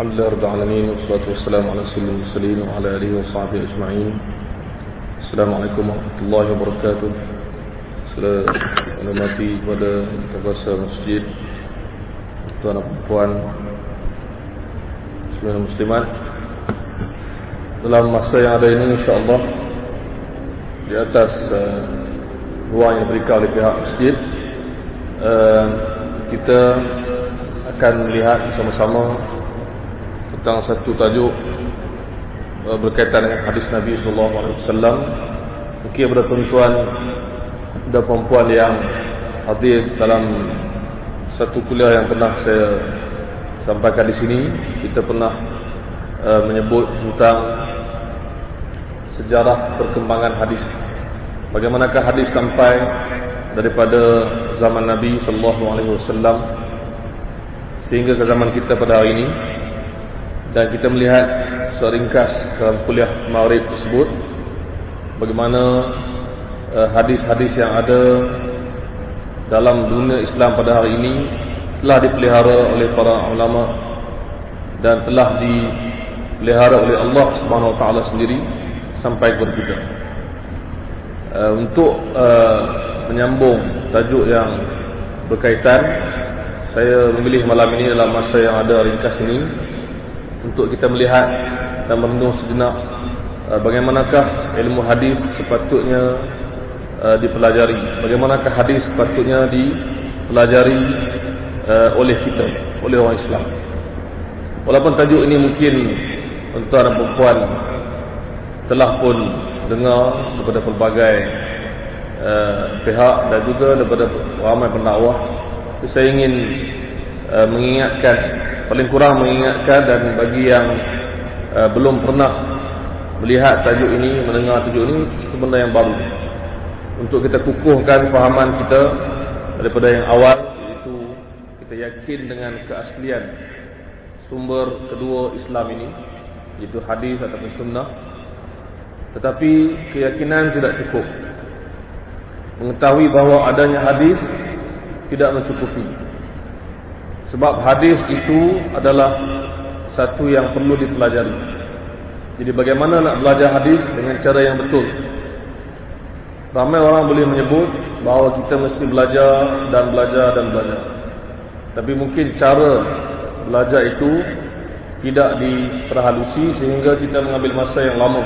Alhamdulillah Rabbil Alamin. Wassalatu wassalamu ala sayyidil mursalin wa ala alihi wa sahbihi ajma'in. Assalamualaikum warahmatullahi wabarakatuh. Segala hormati kepada penguasa masjid, tuan dan puan muslimin muslimat. Dalam masa yang ada ini, insya-Allah, di atas ruang yang diberikan oleh pihak masjid, kita akan melihat bersama-sama tentang satu tajuk berkaitan dengan hadis Nabi SAW. Mungkin kepada tuan-tuan dan perempuan yang hadir dalam satu kuliah yang pernah saya sampaikan di sini, kita pernah menyebut tentang sejarah perkembangan hadis. Bagaimanakah hadis sampai daripada zaman Nabi SAW sehingga ke zaman kita pada hari ini. Dan kita melihat seringkas dalam kuliah Maghrib tersebut bagaimana hadis-hadis yang ada dalam dunia Islam pada hari ini telah dipelihara oleh para ulama dan telah dipelihara oleh Allah Subhanahu Wa Taala sendiri sampai kepada kita. Untuk menyambung tajuk yang berkaitan, saya memilih malam ini dalam masa yang ada ringkas ini untuk kita melihat dan merenung sejenak bagaimanakah ilmu hadis sepatutnya dipelajari, bagaimanakah hadis sepatutnya dipelajari oleh kita, oleh orang Islam. Walaupun tajuk ini mungkin tuan dan perempuan telah pun dengar daripada pelbagai pihak dan juga daripada ramai pendakwah, saya ingin mengingatkan, paling kurang mengingatkan, dan bagi yang belum pernah melihat tajuk ini, mendengar tajuk ini, itu benda yang baru untuk kita kukuhkan fahaman kita daripada yang awal, iaitu kita yakin dengan keaslian sumber kedua Islam ini, iaitu hadis ataupun sunnah. Tetapi keyakinan tidak cukup. Mengetahui bahawa adanya hadis tidak mencukupi. Sebab hadis itu adalah satu yang perlu dipelajari. Jadi bagaimana nak belajar hadis dengan cara yang betul? Ramai orang boleh menyebut bahawa kita mesti belajar dan belajar dan belajar. Tapi mungkin cara belajar itu tidak diperhalusi sehingga kita mengambil masa yang lama.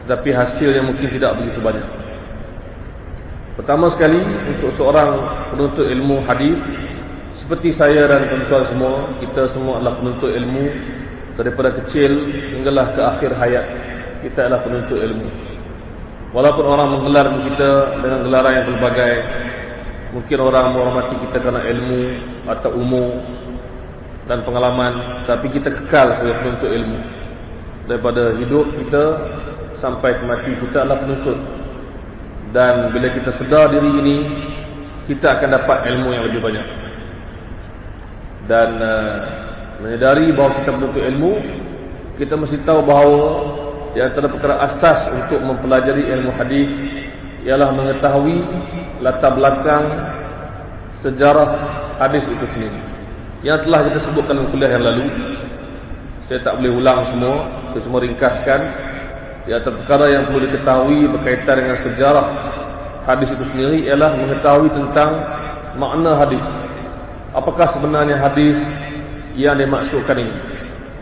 Tetapi hasilnya mungkin tidak begitu banyak. Pertama sekali, untuk seorang penuntut ilmu hadis seperti saya dan tuan-tuan semua, kita semua adalah penuntut ilmu daripada kecil hinggalah ke akhir hayat. Kita adalah penuntut ilmu. Walaupun orang menggelar kita dengan gelaran yang berbagai, mungkin orang menghormati kita kerana ilmu atau umur dan pengalaman, tapi kita kekal sebagai penuntut ilmu. Daripada hidup kita sampai kemati, kita adalah penuntut. Dan bila kita sedar diri ini, kita akan dapat ilmu yang lebih banyak. Dan menyedari bahawa kita menuntut ilmu, kita mesti tahu bahawa di antara perkara asas untuk mempelajari ilmu hadis ialah mengetahui latar belakang sejarah hadis itu sendiri, yang telah kita sebutkan dalam kuliah yang lalu. Saya tak boleh ulang semua, saya cuma ringkaskan. Di antara perkara yang perlu diketahui berkaitan dengan sejarah hadis itu sendiri ialah mengetahui tentang makna hadis. Apakah sebenarnya hadis yang dimaksudkan ini?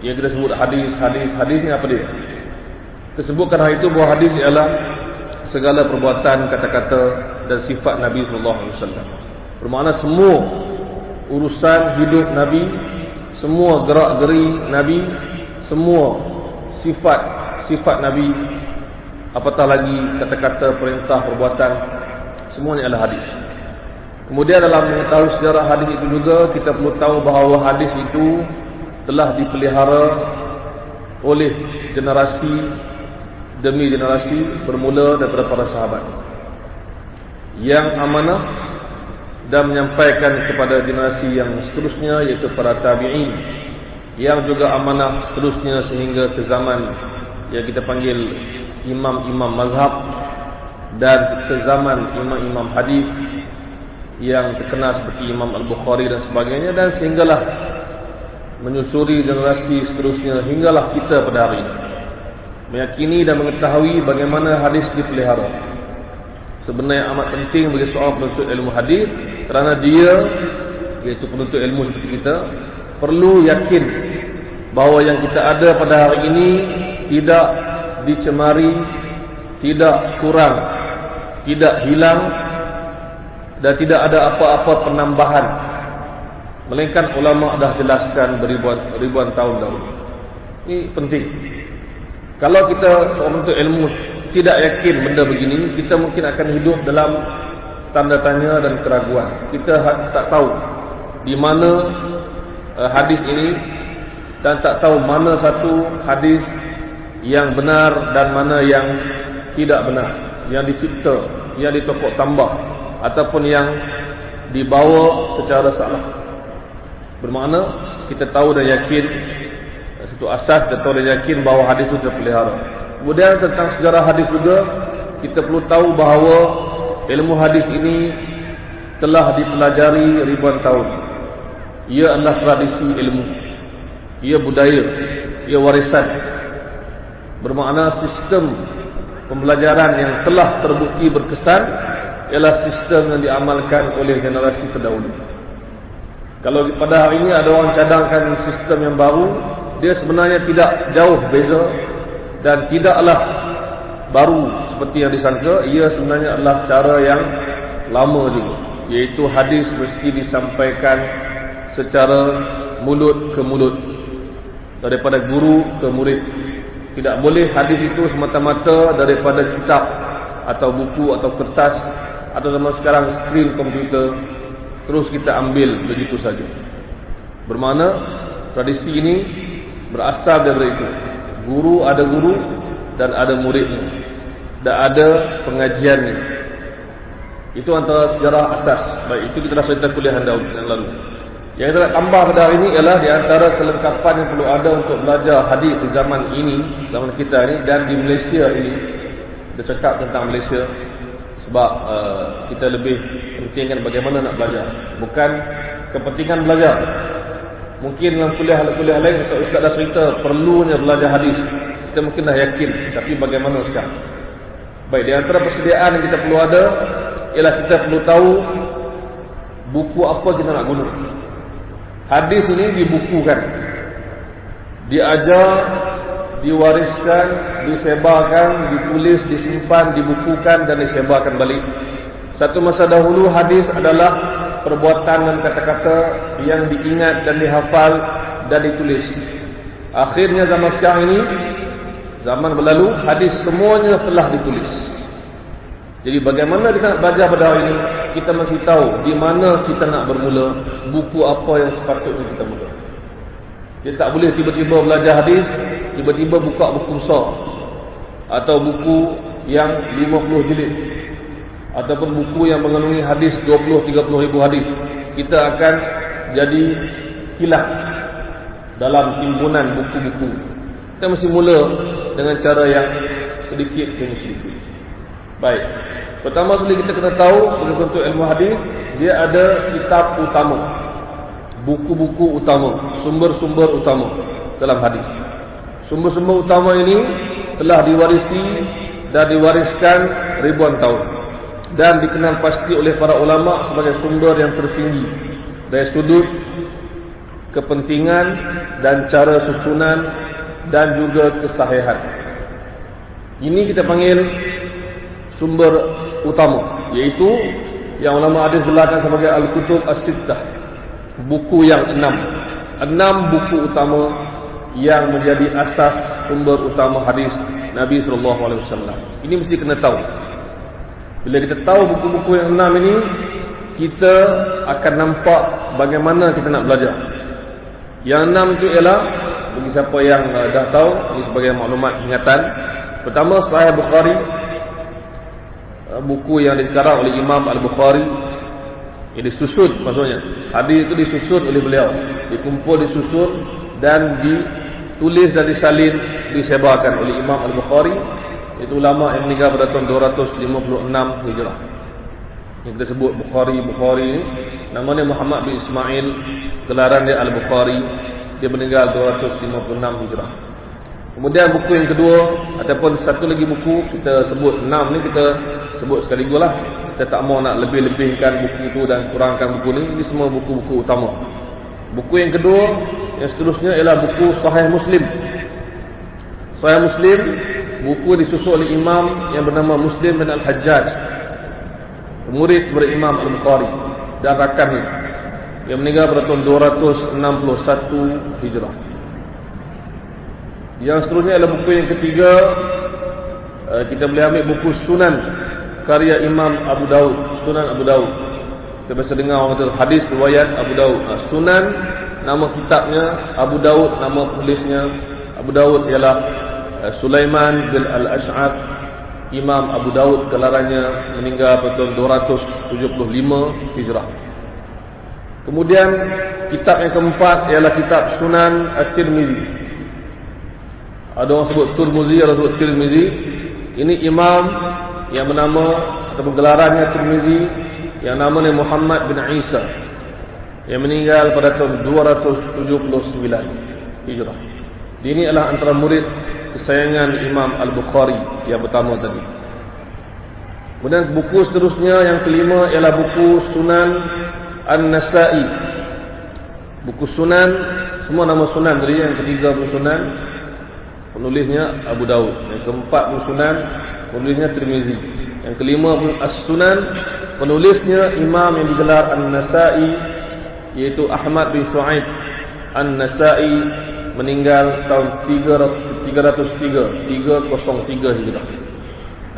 Yang kita sebut hadis ni apa dia? Kita sebutkan hal itu bahawa hadis ialah segala perbuatan, kata-kata dan sifat Nabi SAW. Bermakna semua urusan hidup Nabi, semua gerak-geri Nabi, semua sifat Nabi, apatah lagi kata-kata, perintah, perbuatan, semuanya adalah hadis. Kemudian dalam mengetahui sejarah hadis itu juga, kita perlu tahu bahawa hadis itu telah dipelihara oleh generasi demi generasi bermula daripada para sahabat yang amanah dan menyampaikan kepada generasi yang seterusnya, iaitu para tabi'in, yang juga amanah seterusnya sehingga ke zaman yang kita panggil imam-imam mazhab dan ke zaman imam-imam hadis yang terkenal seperti Imam Al-Bukhari dan sebagainya, dan sehinggalah menyusuri generasi seterusnya hinggalah kita pada hari ini, meyakini dan mengetahui bagaimana hadis dipelihara. Sebenarnya amat penting bagi seorang penuntut ilmu hadis, kerana dia, iaitu penuntut ilmu seperti kita, perlu yakin bahawa yang kita ada pada hari ini tidak dicemari, tidak kurang, tidak hilang, dan tidak ada apa-apa penambahan, melainkan ulama dah jelaskan ribuan tahun dahulu. Ini penting. Kalau kita seorang penuntut ilmu tidak yakin benda begini, kita mungkin akan hidup dalam tanda tanya dan keraguan. Kita tak tahu di mana hadis ini, dan tak tahu mana satu hadis yang benar dan mana yang tidak benar, yang dicipta, yang ditokok tambah, ataupun yang dibawa secara salah. Bermakna kita tahu dan yakin satu asas, kita tahu dan yakin bahawa hadis itu terpelihara. Kemudian tentang sejarah hadis juga, kita perlu tahu bahawa ilmu hadis ini telah dipelajari ribuan tahun. Ia adalah tradisi ilmu, ia budaya, ia warisan. Bermakna sistem pembelajaran yang telah terbukti berkesan ialah sistem yang diamalkan oleh generasi terdahulu. Kalau pada hari ini ada orang cadangkan sistem yang baru, dia sebenarnya tidak jauh beza dan tidaklah baru seperti yang disangka. Ia sebenarnya adalah cara yang lama juga, iaitu hadis mesti disampaikan secara mulut ke mulut, daripada guru ke murid. Tidak boleh hadis itu semata-mata daripada kitab atau buku atau kertas atau zaman sekarang skrin komputer, terus kita ambil begitu saja. Bermakna tradisi ini berasal dari itu. Guru ada guru dan ada muridnya, dan ada pengajiannya. Itu antara sejarah asas. Baik, itu kita dah cerita kuliah yang lalu. Yang kita nak tambah pada hari ini ialah di antara kelengkapan yang perlu ada untuk belajar hadis di zaman ini, zaman kita ini, dan di Malaysia ini. Kita cakap tentang Malaysia sebab kita lebih pentingkan bagaimana nak belajar, bukan kepentingan belajar. Mungkin dalam kuliah-kuliah lain Ustaz dah cerita perlunya belajar hadis, kita mungkin dah yakin, tapi bagaimana sekarang? Baik, di antara persediaan yang kita perlu ada ialah kita perlu tahu buku apa kita nak guna. Hadis ini dibukukan, diajar, diwariskan, disebarkan, ditulis, disimpan, dibukukan dan disebarkan balik. Satu masa dahulu hadis adalah perbuatan dan kata-kata yang diingat dan dihafal dan ditulis. Akhirnya zaman sekarang ini, zaman berlalu, hadis semuanya telah ditulis. Jadi bagaimana kita nak belajar pada hari ini, kita mesti tahu di mana kita nak bermula, buku apa yang sepatutnya kita mula. Dia tak boleh tiba-tiba belajar hadis, tiba-tiba buka buku besar, atau buku yang 50 jilid, ataupun buku yang mengandungi hadis 20-30 ribu hadis. Kita akan jadi hilang dalam timbunan buku-buku. Kita mesti mula dengan cara yang sedikit demi sedikit. Baik, pertama sekali kita kena tahu untuk ilmu hadis, dia ada kitab utama, buku-buku utama, sumber-sumber utama dalam hadis. Sumber-sumber utama ini telah diwarisi dan diwariskan ribuan tahun, dan dikenal pasti oleh para ulama sebagai sumber yang tertinggi dari sudut kepentingan dan cara susunan dan juga kesahihan. Ini kita panggil sumber utama, iaitu yang ulama hadis gelarkan sebagai Al-Kutub As-Sittah, buku yang 6 buku utama yang menjadi asas sumber utama hadis Nabi SAW. Ini mesti kena tahu. Bila kita tahu buku-buku yang 6 ini, kita akan nampak bagaimana kita nak belajar. Yang 6 itu ialah, bagi siapa yang dah tahu, ini sebagai maklumat ingatan. Pertama, Sahih Bukhari, buku yang dikarang oleh Imam Al-Bukhari. Ini disusun, maksudnya hadis itu disusun oleh beliau, dikumpul, disusun dan ditulis dan disalin, disebarkan oleh Imam Al-Bukhari. Itu ulama yang meninggal pada tahun 256 Hijrah. Yang kita sebut Bukhari ini, namanya Muhammad bin Ismail, gelaran dia Al-Bukhari. Dia meninggal 256 Hijrah. Kemudian buku yang kedua ataupun satu lagi buku, kita sebut 6 ni, kita sebut sekaligus lah. Kita tak mau nak lebih-lebihkan buku itu dan kurangkan buku ni. Ini semua buku-buku utama. Buku yang kedua, yang seterusnya ialah buku Sahih Muslim. Sahih Muslim, buku disusun oleh imam yang bernama Muslim bin Al-Hajjaj, murid Imam Al-Bukhari dan rakannya, yang meninggal pada tahun 261 Hijrah. Yang seterusnya adalah buku yang ketiga. Kita boleh ambil buku Sunan karya Imam Abu Daud. Sunan Abu Daud, kita biasa dengar orang kata hadis riwayat Abu Daud. Sunan nama kitabnya, Abu Daud nama penulisnya. Abu Daud ialah Sulaiman bin Al-Ash'ath. Imam Abu Daud gelarannya, meninggal pada tahun 275 Hijrah. Kemudian kitab yang keempat ialah kitab Sunan At-Tirmizi. Ada orang sebut Tirmizi, ada orang sebut Tirmizi. Ini imam yang bernama atau gelarannya Tirmizi, yang namanya Muhammad bin Isa, yang meninggal pada tahun 279 Hijrah. Ini adalah antara murid kesayangan Imam Al-Bukhari yang pertama tadi. Kemudian buku seterusnya yang kelima ialah buku Sunan An-Nasa'i. Buku Sunan, semua nama Sunan tadi. Yang ketiga buku Sunan, penulisnya Abu Daud. Yang keempat buku Sunan, penulisnya Tirmizi. Yang kelima buku As-Sunan, penulisnya imam yang digelar An-Nasa'i, iaitu Ahmad bin Shu'aib An-Nasa'i, meninggal tahun 303 Hijrah.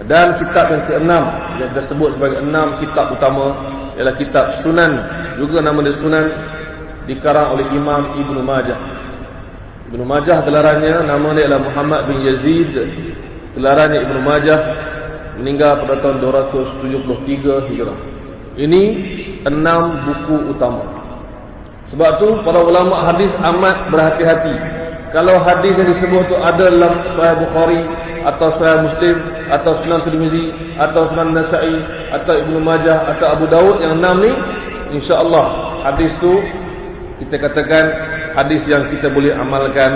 Dan kitab yang keenam yang kita sebut sebagai 6 kitab utama ialah kitab Sunan, juga nama dia Sunan, dikarang oleh Imam Ibnu Majah. Ibnu Majah gelarannya, nama dia ialah Muhammad bin Yazid, gelarannya Ibnu Majah, meninggal pada tahun 273 Hijrah. Ini 6 buku utama. Sebab tu para ulama hadis amat berhati-hati. Kalau hadis yang disebut tu ada dalam Sahih Bukhari atau Sahih Muslim atau Sunan Tirmizi atau Sunan Nasa'i atau Ibnu Majah atau Abu Daud, yang 6 ni, insya-Allah hadis tu kita katakan hadis yang kita boleh amalkan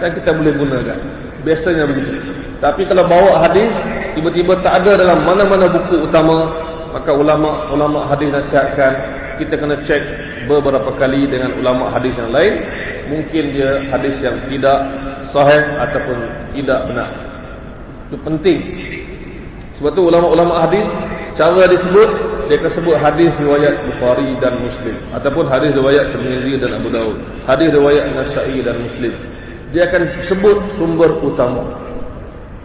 dan kita boleh gunakan. Biasanya begitu. Tapi kalau bawa hadis tiba-tiba tak ada dalam mana-mana buku utama, maka ulama hadis nasihatkan kita kena cek beberapa kali dengan ulama hadis yang lain. Mungkin dia hadis yang tidak sahih ataupun tidak benar. Itu penting. Sebab tu ulama-ulama hadis, cara disebut, dia akan sebut hadis riwayat Bukhari dan Muslim, ataupun hadis riwayat Tirmizi dan Abu Daud, hadis riwayat Nasa'i dan Muslim. Dia akan sebut sumber utama.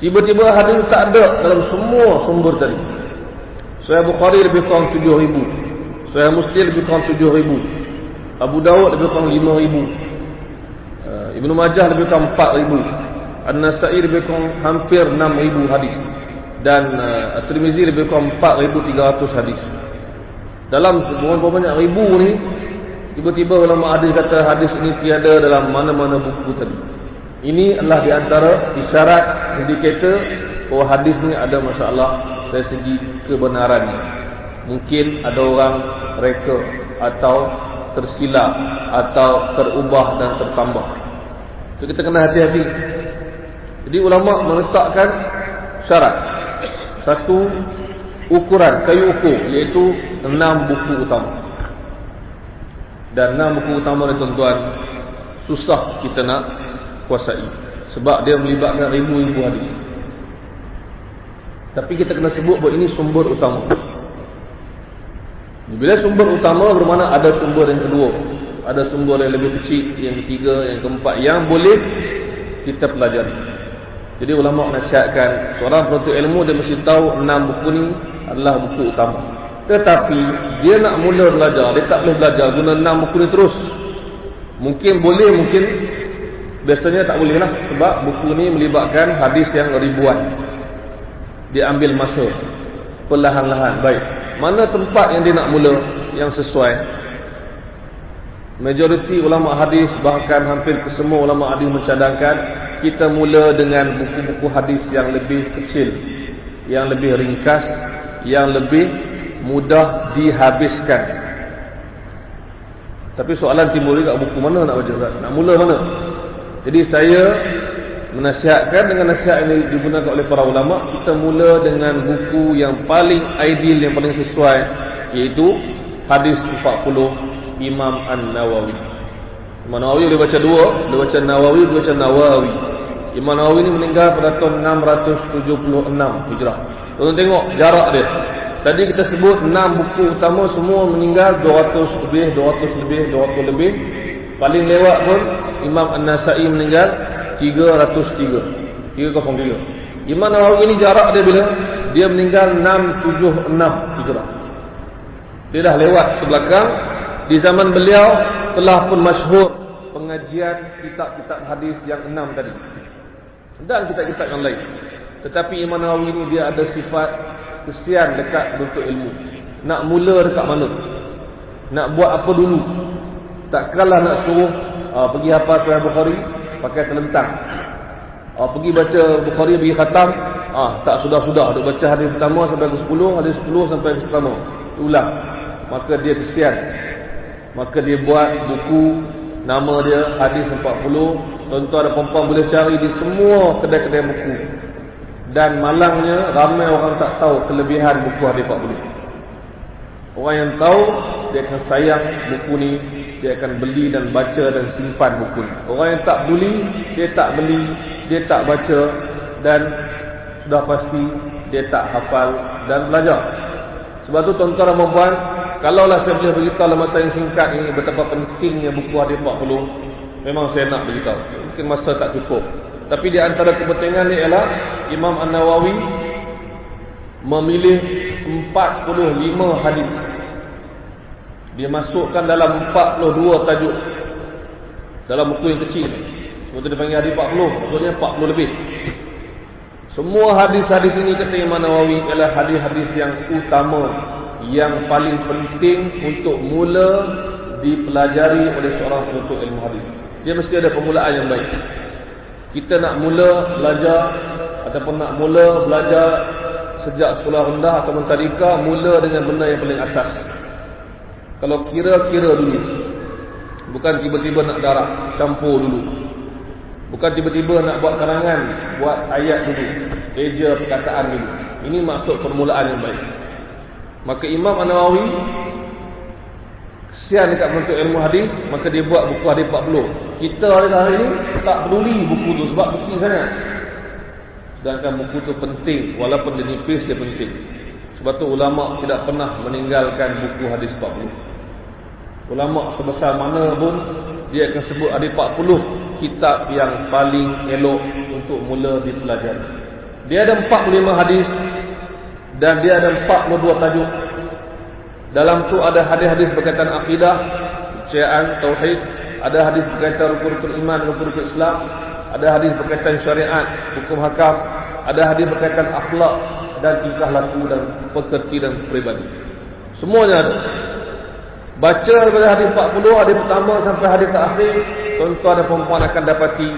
Tiba-tiba hadis tak ada dalam semua sumber tadi. Sahih Bukhari lebih kurang 7,000, Sahih Muslim lebih kurang 7,000, Abu Daud lebih kurang 5,000, Ibnu Majah lebih kurang 4,000, An-Nasa'i lebih kurang hampir 6,000 hadis, dan At-Tirmizi lebih kurang 4,300 hadis. Dalam berapa banyak ribu ni, tiba-tiba ulama hadis kata hadis ini tiada dalam mana-mana buku tadi. Ini adalah di antara isyarat, indikator bahawa hadis ni ada masalah dari segi kebenarannya. Mungkin ada orang reka atau tersilap atau terubah dan tertambah. So, kita kena hati-hati. Jadi ulama meletakkan syarat, satu ukuran, kayu ukur, iaitu 6 buku utama. Dan 6 buku utama ni tuan-tuan, susah kita nak kuasai, sebab dia melibatkan ribu-ribu hadis. Tapi kita kena sebut bahawa ini sumber utama. Bila sumber utama bermakna ada sumber yang kedua, ada sumber yang lebih kecil, yang ketiga, yang keempat, yang boleh kita pelajari. Jadi ulama nasihatkan seorang penuntut ilmu dia mesti tahu 6 buku ni adalah buku utama. Tetapi dia nak mula belajar, dia tak boleh belajar guna 6 buku ni terus. Mungkin boleh, mungkin biasanya tak boleh lah, sebab buku ni melibatkan hadis yang ribuan. Dia ambil masa perlahan-lahan. Baik, mana tempat yang dia nak mula yang sesuai? Majoriti ulama hadis, bahkan hampir kesemua ulama hadis mencadangkan kita mula dengan buku-buku hadis yang lebih kecil, yang lebih ringkas, yang lebih mudah dihabiskan. Tapi soalan timbul juga, buku mana nak baca Ustaz? Nak mula mana? Jadi saya menasihatkan dengan nasihat ini digunakan oleh para ulama, kita mula dengan buku yang paling ideal, yang paling sesuai, iaitu hadis 40 Imam An-Nawawi. Imam Nawawi boleh baca dua, boleh baca Nawawi, boleh baca Nawawi. Imam Nawawi ini meninggal pada tahun 676 Hijrah. Tuan tengok jarak dia. Tadi kita sebut 6 buku utama semua meninggal 200 lebih. Paling lewat pun Imam An-Nasai meninggal 303. Imam Nawawi ini jarak dia bila? Dia meninggal 676 Hijrah. Dia dah lewat ke belakang. Di zaman beliau telah pun masyhur pengajian kitab-kitab hadis yang 6 tadi dan kitab-kitab yang lain. Tetapi Imam Nawawi ini dia ada sifat kesian dekat bentuk ilmu. Nak mula dekat mana? Nak buat apa dulu? Takkanlah nak suruh pergi hafal Sahih Bukhari pakai telentang. Pergi baca Bukhari pergi khatam, tak sudah-sudah duk baca hadis pertama sampai ke 10, hadis 10 sampai ke pertama. Ulang. Maka dia kesian. Maka dia buat buku, nama dia Hadis 40. Tuan-tuan dan puan-puan boleh cari di semua kedai-kedai buku. Dan malangnya ramai orang tak tahu kelebihan buku Hadis 40. Orang yang tahu, dia akan sayang buku ni, dia akan beli dan baca dan simpan buku ni. Orang yang tak peduli, dia tak beli, dia tak baca, dan sudah pasti dia tak hafal dan belajar. Sebab tu tuan-tuan dan puan-puan, kalaulah saya boleh beritahu dalam masa yang singkat ini betapa pentingnya buku Hadis 40, memang saya nak beritahu. Mungkin masa tak cukup. Tapi di antara kepentingan ni ialah Imam An-Nawawi memilih 45 hadis. Dia masukkan dalam 42 tajuk dalam buku yang kecil. Sebab tu dia panggil Hadis 40, maksudnya 40 lebih. Semua hadis-hadis ini kata Imam Nawawi ialah hadis-hadis yang utama, yang paling penting untuk mula dipelajari oleh seorang penuntut ilmu hadis. Dia mesti ada permulaan yang baik. Kita nak mula belajar ataupun nak mula belajar sejak sekolah rendah ataupun tadika, mula dengan benda yang paling asas. Kalau kira-kira dulu, bukan tiba-tiba nak darab, campur dulu. Bukan tiba-tiba nak buat karangan, buat ayat dulu, eja perkataan dulu. Ini maksud permulaan yang baik. Maka Imam An-Nawawi kesian dekat penuntut ilmu hadis, maka dia buat buku Hadis 40. Kita hari ini tak peduli buku tu sebab penting sangat. Sedangkan buku tu penting, walaupun dia nipis dia penting. Sebab tu ulama tidak pernah meninggalkan buku Hadis 40. Ulama sebesar mana pun dia akan sebut Hadis 40 kitab yang paling elok untuk mula dipelajari. Dia ada 45 hadis dan dia ada 42 tajuk. Dalam tu ada hadis-hadis berkaitan akidah, kepercayaan, tauhid, ada hadis berkaitan rukun-rukun iman, rukun-rukun Islam, ada hadis berkaitan syariat, hukum hakam, ada hadis berkaitan akhlak dan tingkah laku dan pekerti dan peribadi. Semuanya ada. Baca daripada hadis 40, hadis pertama sampai hadis terakhir, tuan-tuan dan puan-puan akan dapati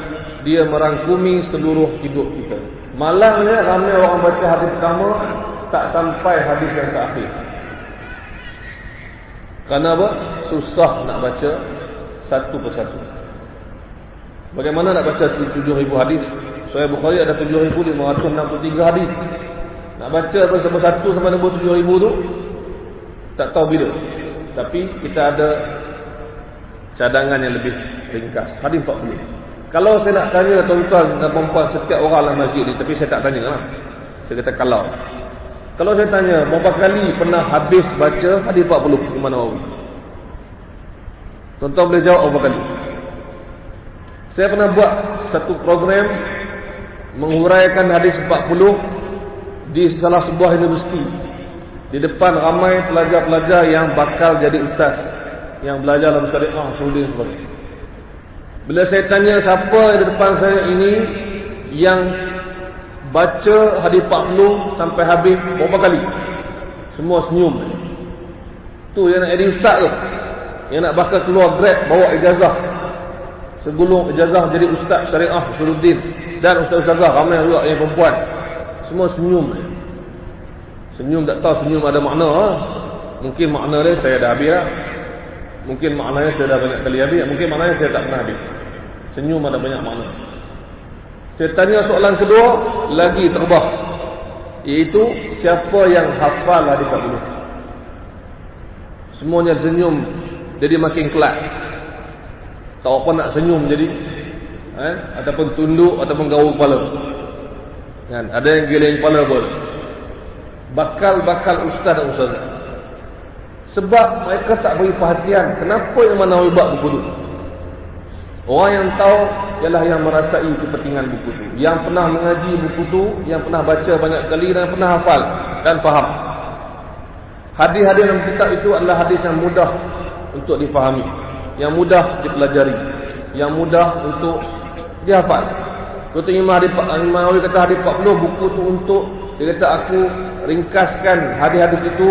dia merangkumi seluruh hidup kita. Malangnya ramai orang baca hadis pertama tak sampai hadis yang terakhir. Kerana apa? Susah nak baca satu persatu. Bagaimana nak baca 7,000 hadis? Sahih Bukhari ada 7,563 hadis. Nak baca bersama satu sampai nombor 7,000 tu tak tahu bila. Tapi kita ada cadangan yang lebih ringkas. Hadis 40. Kalau saya nak tanya tuan-tuan dan puan-puan setiap orang dalam masjid ni, tapi saya tak tanya lah. Saya kata kalau saya tanya berapa kali pernah habis baca hadis 40 Imam Nawawi? Tuan-tuan boleh jawab berapa kali? Saya pernah buat satu program menghuraikan hadis 40 di salah sebuah universiti. Di depan ramai pelajar-pelajar yang bakal jadi ustaz, yang belajar dalam syariah, sudah sebagainya. Bila saya tanya siapa di depan saya ini yang baca hadis 40 sampai habis berapa kali? Semua senyum. Tu yang nak jadi ustaz tu. Yang nak bakal keluar grad bawa ijazah. Segulung ijazah jadi ustaz syariah Usuluddin dan ustaz-ustazah ramai juga yang perempuan. Semua senyum. Senyum tak tahu senyum ada makna. Mungkin makna dia saya dah habis lah. Mungkin maknanya saya dah banyak kali habis, mungkin maknanya saya tak pernah habis. Senyum ada banyak makna. Saya tanya soalan kedua, lagi terbah, iaitu siapa yang hafal hadis 40? Semuanya senyum, jadi makin kelak. Tak apa nak senyum jadi, ataupun tunduk ataupun gaul kepala. Kan? Ada yang geleng kepala pun. Bakal ustaz dan ustazah. Sebab mereka tak beri perhatian kenapa yang mana buat buku tu. Orang yang tahu ialah yang merasai kepentingan buku tu, yang pernah mengaji buku tu, yang pernah baca banyak kali dan pernah hafal dan faham. Hadis-hadis dalam kitab itu adalah hadis yang mudah untuk difahami, yang mudah dipelajari, yang mudah untuk dihafal. Contoh Imam Nawawi kata hadis 40 buku tu untuk, dia kata aku ringkaskan hadis-hadis itu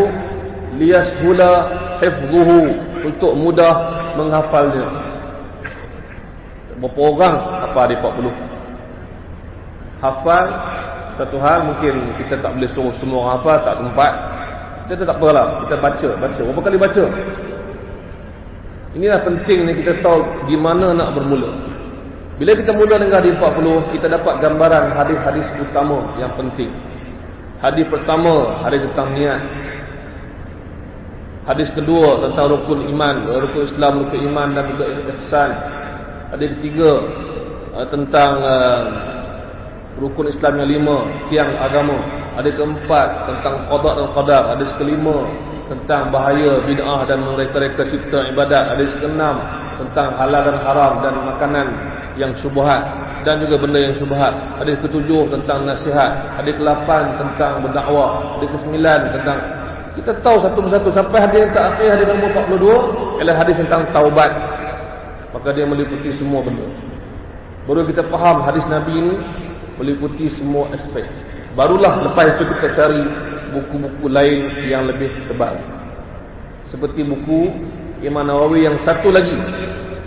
liyashula hifdhuhu, untuk mudah menghafalnya. Berapa orang hafal hadis 40? Hafal satu hal mungkin kita tak boleh suruh semua orang hafal, tak sempat. Kita tak apalah, kita baca. Berapa kali baca? Inilah pentingnya kita tahu di mana nak bermula. Bila kita mula dengan hadis 40, kita dapat gambaran hadis-hadis utama yang penting. Hadis pertama, hadis tentang niat. Hadis kedua tentang rukun iman, rukun Islam, rukun iman dan juga ihsan. Hadis ketiga tentang rukun Islam yang 5, tiang agama. Hadis keempat tentang qada dan qadar. Hadis kelima tentang bahaya bid'ah dan mereka-reka cipta ibadat. Hadis keenam tentang halal dan haram dan makanan yang syubhat dan juga benda yang syubhat. Hadis ketujuh tentang nasihat. Hadis ke-8 tentang berdakwah. Hadis ke-9 tentang, kita tahu satu persatu sampai hadis yang terakhir, hadis nombor 42 ialah hadis tentang taubat. Maka dia meliputi semua benda. Baru kita faham hadis Nabi ini meliputi semua aspek. Barulah lepas itu kita cari buku-buku lain yang lebih tebal. Seperti buku Imam Nawawi yang satu lagi,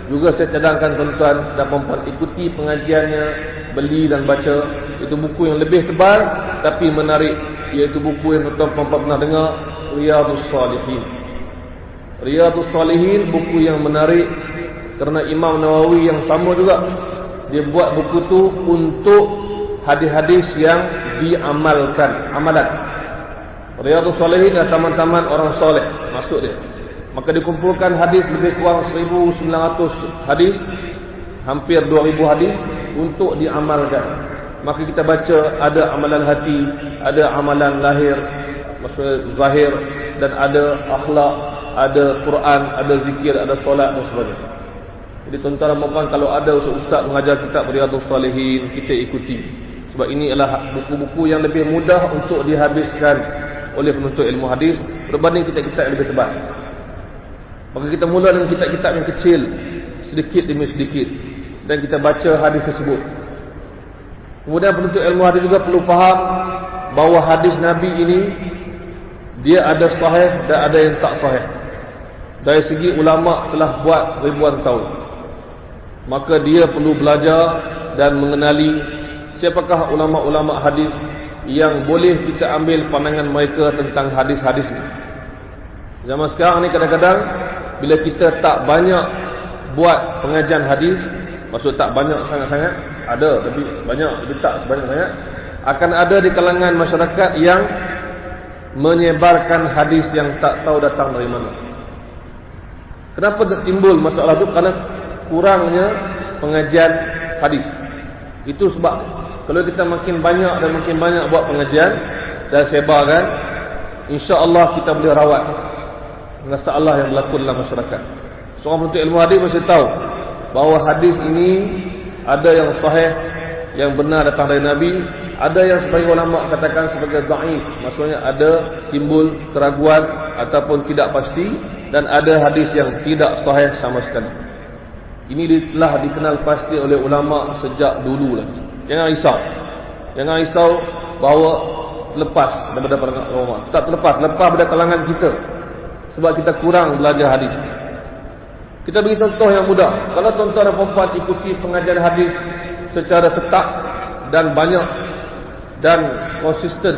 juga saya cadangkan tuan-tuan dan puan-puan ikuti pengajiannya, beli dan baca. Itu buku yang lebih tebal tapi menarik, iaitu buku yang tuan-tuan puan-puan pernah dengar, Riyadhus Salihin. Riyadhus Salihin buku yang menarik kerana Imam Nawawi yang sama juga, dia buat buku tu untuk hadis-hadis yang diamalkan, amalan. Riyadhus Salihin adalah taman-taman orang soleh, maksud dia. Maka dikumpulkan hadis lebih kurang 1900 hadis, hampir 2000 hadis untuk diamalkan. Maka kita baca ada amalan hati, ada amalan lahir, maksud zahir, dan ada akhlak, ada Quran, ada zikir, ada solat dan sebagainya. Jadi tuan-tuan dan puan-puan, kalau ada ustaz mengajar kitab Riyadhus Salihin, kita ikuti. Sebab ini adalah buku-buku yang lebih mudah untuk dihabiskan oleh penuntut ilmu hadis berbanding kitab-kitab yang lebih tebal. Maka kita mula dengan kitab-kitab yang kecil, sedikit demi sedikit, dan kita baca hadis tersebut. Kemudian penuntut ilmu hadis juga perlu faham bahawa hadis Nabi ini dia ada sahih dan ada yang tak sahih. Dari segi ulama telah buat ribuan tahun. Maka dia perlu belajar dan mengenali siapakah ulama-ulama hadis yang boleh kita ambil pandangan mereka tentang hadis-hadis ini. Zaman sekarang ni kadang-kadang bila kita tak banyak buat pengajian hadis, maksud tak banyak sangat-sangat, ada tapi banyak, tapi tak sebanyak sangat, akan ada di kalangan masyarakat yang menyebarkan hadis yang tak tahu datang dari mana. Kenapa timbul masalah itu? Kerana kurangnya pengajian hadis. Itu sebab kalau kita makin banyak dan makin banyak buat pengajian dan sebarkan, insya-Allah kita boleh rawat masalah yang berlaku dalam masyarakat. Seorang penuntut ilmu hadis mesti tahu bahawa hadis ini ada yang sahih, yang benar datang dari Nabi, ada yang sebagai ulama katakan sebagai dhaif, maksudnya ada timbul keraguan ataupun tidak pasti, dan ada hadis yang tidak sahih sama sekali. Ini telah dikenal pasti oleh ulama sejak dulu lagi. Jangan risau bahawa terlepas daripada para ulama. Tak terlepas, lepas pada kalangan kita. Sebab kita kurang belajar hadis. Kita beri contoh yang mudah. Kalau tuan-tuan dan puan-puan ikuti pengajian hadis secara tetap dan banyak dan konsisten,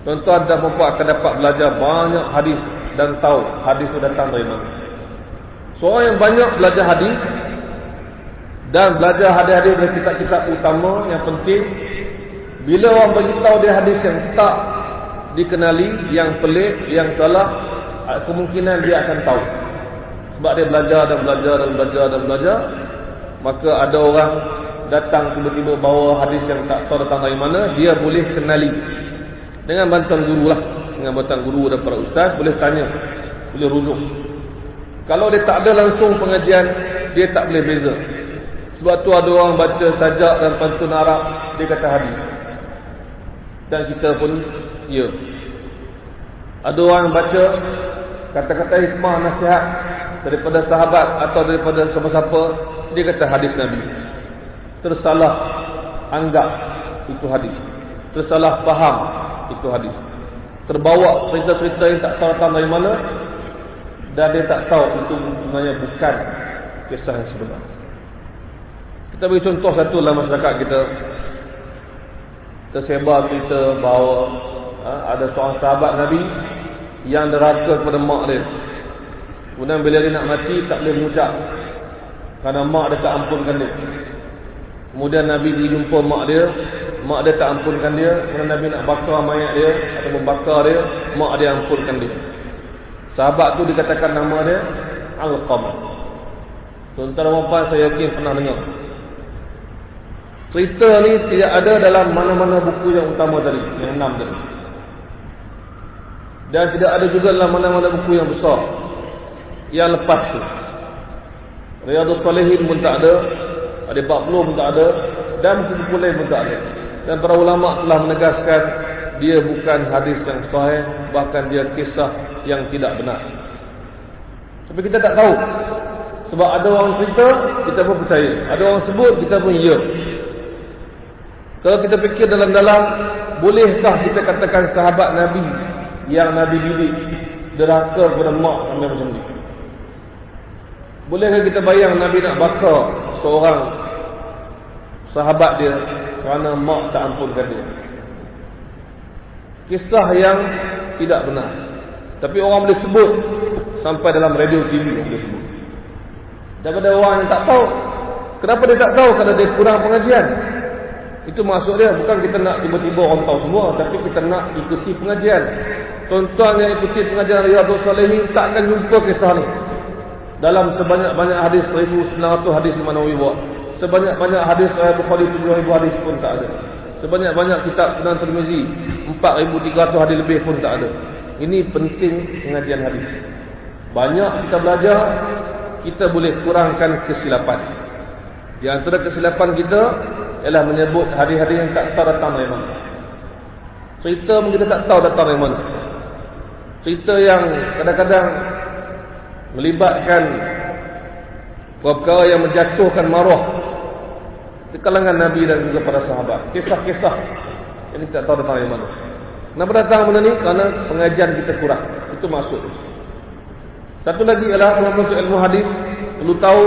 tuan-tuan dan puan-puan akan dapat belajar banyak hadis dan tahu hadis itu datang dari mana. Seorang yang banyak belajar hadis dan belajar hadis-hadis dari kitab-kitab utama yang penting, bila orang beritahu dia hadis yang tak dikenali, yang pelik, yang salah, kemungkinan dia akan tahu. Sebab dia belajar dan belajar dan belajar dan belajar. Maka ada orang datang tiba-tiba bawa hadis yang tak tahu datang dari mana, dia boleh kenali dengan bantuan guru lah, dengan bantuan guru dan para ustaz, boleh tanya, boleh rujuk. Kalau dia tak ada langsung pengajian, dia tak boleh beza. Sebab tu ada orang baca sajak dan pantun Arab, dia kata hadis. Dan kita pun ya. Ada orang baca kata-kata hikmah nasihat daripada sahabat atau daripada siapa-siapa, dia kata hadis Nabi. Tersalah anggap itu hadis, tersalah faham itu hadis, terbawa cerita-cerita yang tak tahu datang dari mana, dan dia tak tahu itu sebenarnya bukan kisah yang sebenar. Kita beri contoh satu dalam masyarakat kita. Tersebar cerita bahawa ada seorang sahabat Nabi yang derhaka kepada mak dia. Kemudian bila dia nak mati, tak boleh mengucap kerana mak dia tak ampunkan dia. Kemudian Nabi dijumpa mak dia tak ampunkan dia. Kemudian Nabi nak bakar mayat dia atau membakar dia, mak dia ampunkan dia. Sahabat tu dikatakan nama dia Alqamah. Tuan-tuan dan puan, saya yakin pernah dengar. Cerita ni tidak ada dalam mana-mana buku yang utama tadi, yang 6 tadi. Dan tidak ada juga dalam mana-mana buku yang besar yang lepas tu. Riyadhus Salihin pun tak ada, Hadis 40 pun tak ada, dan buku-buku lain pun tak ada. Dan para ulama telah menegaskan dia bukan hadis yang sahih, bahkan dia kisah yang tidak benar. Tapi kita tak tahu. Sebab ada orang cerita, kita pun percaya. Ada orang sebut, kita pun ya. Kalau kita fikir dalam-dalam, bolehkah kita katakan sahabat Nabi yang Nabi didik derhaka kepada mak sampai macam ni? Bolehkah kita bayang Nabi nak bakar seorang sahabat dia kerana mak tak ampunkan dia? Kisah yang tidak benar. Tapi orang boleh sebut sampai dalam radio TV boleh sebut. Daripada orang yang tak tahu. Kenapa dia tak tahu? Kerana dia kurang pengajian. Itu maksud dia. Bukan kita nak tiba-tiba orang tahu semua, tapi kita nak ikuti pengajian. Tuan-tuan yang ikuti pengajian Riyadhus Salihin tak akan jumpa kisah ni dalam sebanyak-banyak hadis, 1900 hadis Imam Nawawi buat. Sebanyak-banyak hadis Bukhari 7000 hadis pun tak ada. Sebanyak-banyak kitab Sunan Tirmizi 4300 hadis lebih pun tak ada. Ini penting pengajian hadis. Banyak kita belajar, kita boleh kurangkan kesilapan. Di antara kesilapan kita ialah menyebut hadis-hadis yang tak tahu datang dari mana. Cerita pun kita tak tahu datang dari mana. Cerita yang kadang-kadang melibatkan perkara yang menjatuhkan maruah di kalangan Nabi dan juga para sahabat. Kisah-kisah yang kita tak tahu datang dari mana. Kenapa datang benda ni? Kerana pengajian kita kurang. Itu maksud. Satu lagi ialah untuk ilmu hadis, perlu tahu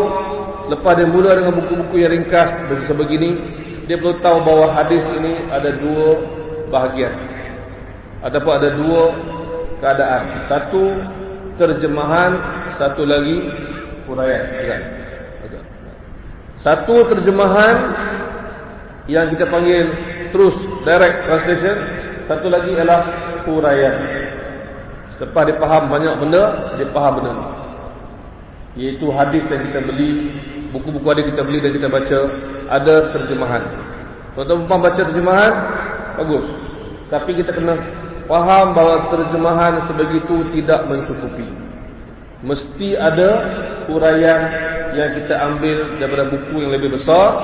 selepas dia mula dengan buku-buku yang ringkas sebegini, dia perlu tahu bahawa hadis ini ada dua bahagian. Ataupun ada dua keadaan. Satu terjemahan, satu lagi huraian. Satu terjemahan yang kita panggil terus direct translation, satu lagi ialah huraian. Selepas dia faham banyak benda, dia faham benda ni. Iaitu hadis yang kita beli, buku-buku hadis kita beli dan kita baca, ada terjemahan. Tuan-tuan baca terjemahan, bagus. Tapi kita kena faham bahawa terjemahan sebegitu tidak mencukupi. Mesti ada huraian yang kita ambil daripada buku yang lebih besar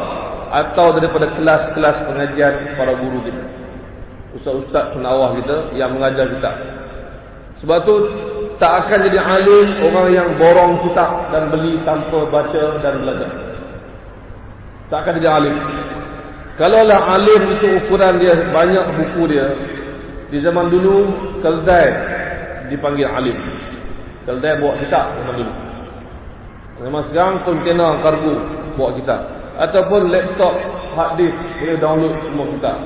atau daripada kelas-kelas pengajian para guru kita, ustaz-ustaz penawah kita yang mengajar kita. Sebab tu tak akan jadi alim orang yang borong kitab dan beli tanpa baca dan belajar. Tak akan jadi alim. Kalaulah alim itu ukuran dia banyak buku dia, di zaman dulu keldai dipanggil alim. Keldai bawa kitab zaman dulu. Zaman sekarang kontainer kargo bawa kitab, ataupun laptop hard disk boleh download semua kitab.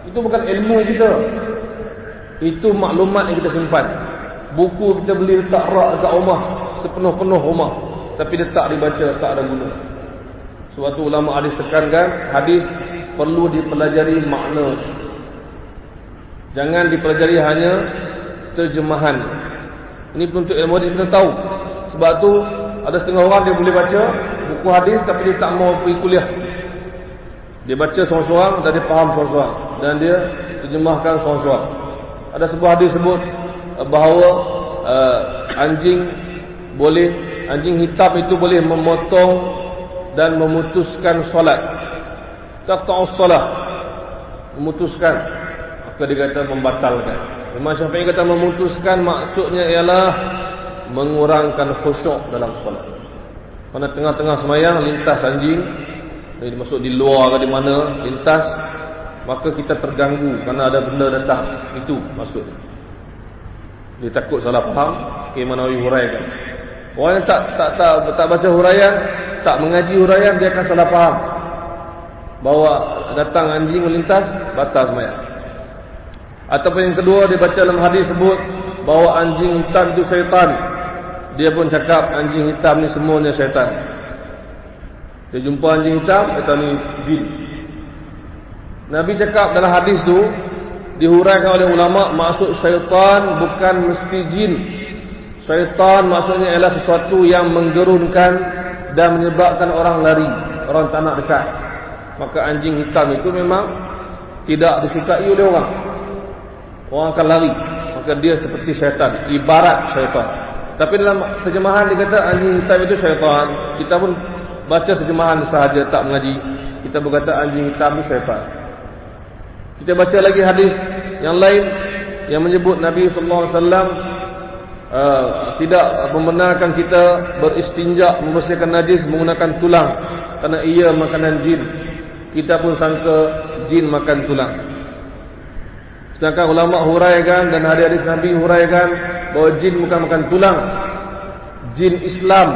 Itu bukan ilmu kita, itu maklumat yang kita simpan. Buku kita beli letak rak dekat rumah, sepenuh-penuh rumah. tapi dia tak dibaca, tak ada guna. Sebab tu ulama hadis tekankan, hadis perlu dipelajari makna. Jangan dipelajari hanya terjemahan. Ini penuntut ilmu hadis kena tahu. Sebab tu ada setengah orang dia boleh baca buku hadis tapi dia tak mau pergi kuliah. Dia baca seorang-seorang dan dia faham seorang-seorang dan dia terjemahkan seorang-seorang. Ada sebuah hadis sebut bahawa anjing hitam itu boleh memotong dan memutuskan solat. Taqta'us solah, memutuskan. Maka dia kata membatalkan. Imam Syafi'i kata memutuskan maksudnya ialah mengurangkan khusyuk dalam solat. Pada tengah-tengah semayang lintas anjing, dia masuk di luar ke di mana, lintas, maka kita terganggu kerana ada benda datang. Itu maksudnya. Dia takut salah faham. Imam Nawawi huraikan. Orang yang tak baca huraian, tak mengaji huraian, dia akan salah faham. Bahawa datang anjing melintas, batal semayang. Ataupun yang kedua, dia baca dalam hadis sebut bahawa anjing hitam itu syaitan. Dia pun cakap anjing hitam ni semuanya syaitan. Dia jumpa anjing hitam, kata ni jin. Nabi cakap dalam hadis tu, dihuraikan oleh ulama, maksud syaitan bukan mesti jin. Syaitan maksudnya ialah sesuatu yang menggerunkan dan menyebabkan orang lari, orang tak nak dekat. Maka anjing hitam itu memang tidak disukai oleh orang. Orang akan lari. Maka dia seperti syaitan, ibarat syaitan. Tapi dalam terjemahan dia kata anjing hitam itu syaitan. Kita pun baca terjemahan sahaja, tak mengaji. Kita berkata anjing hitam itu syaitan. Kita baca lagi hadis yang lain yang menyebut Nabi SAW tidak membenarkan kita beristinja, membersihkan najis menggunakan tulang, kerana ia makanan jin. Kita pun sangka jin makan tulang. Sedangkan ulama huraikan dan hadis Nabi huraikan bahawa jin bukan makan tulang. Jin Islam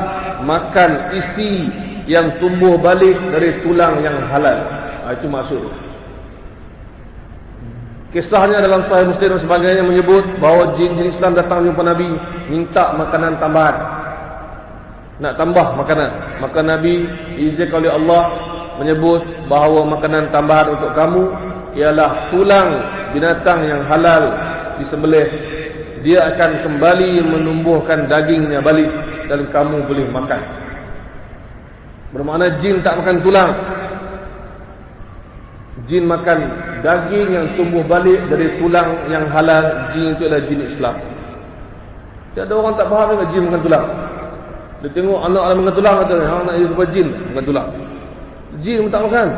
makan isi yang tumbuh balik dari tulang yang halal. Itu maksud. Kisahnya dalam Sahih Muslim dan sebagainya menyebut bahawa jin-jin Islam datang jumpa Nabi, minta makanan tambahan. Nak tambah makanan. Maka Nabi diizinkan oleh Allah menyebut bahawa makanan tambahan untuk kamu ialah tulang binatang yang halal disembelih. Dia akan kembali menumbuhkan dagingnya balik dan kamu boleh makan. Bermakna jin tak makan tulang. Jin makan daging yang tumbuh balik dari tulang yang halal. Jin itu adalah jin Islam. Tiada orang tak faham juga jin makan tulang. Dia tengok anak orang makan tulang, kata anak dia sebab jin makan tulang. Jin pun tak makan.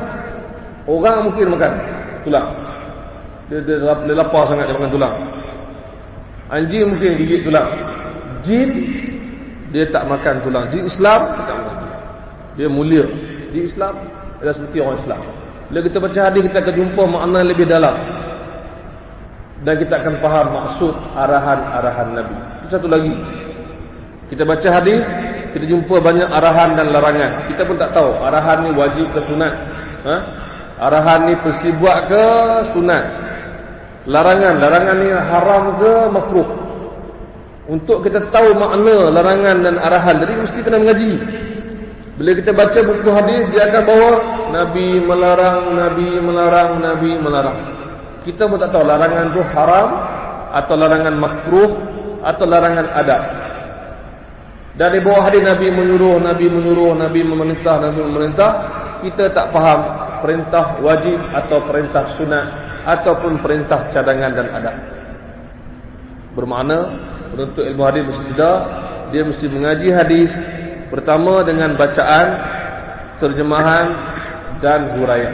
Orang mungkin makan tulang. Dia lapar sangat dia makan tulang. Anjing mungkin gigit tulang. Jin dia tak makan tulang. Jin Islam dia tak makan tulang. Dia mulia. Jin Islam adalah seperti orang Islam. Bila kita baca hadis, kita akan jumpa makna lebih dalam. Dan kita akan faham maksud arahan-arahan Nabi. Itu satu lagi. Kita baca hadis, kita jumpa banyak arahan dan larangan. Kita pun tak tahu arahan ni wajib ke sunat. Arahan ni persi buat ke sunat. Larangan ni haram ke makruh. Untuk kita tahu makna larangan dan arahan, jadi mesti kena mengaji. Bila kita baca buku hadis, dia akan bawa Nabi melarang, Nabi melarang, Nabi melarang. Kita pun tak tahu larangan itu haram atau larangan makruh atau larangan adab. Dan di bawah hadis Nabi menyuruh, Nabi menyuruh, Nabi memerintah, Nabi memerintah. Kita tak faham perintah wajib atau perintah sunat ataupun perintah cadangan dan adab. Bermakna penuntut ilmu hadis mesti sedar, dia mesti mengaji hadis pertama dengan bacaan, terjemahan dan huraian.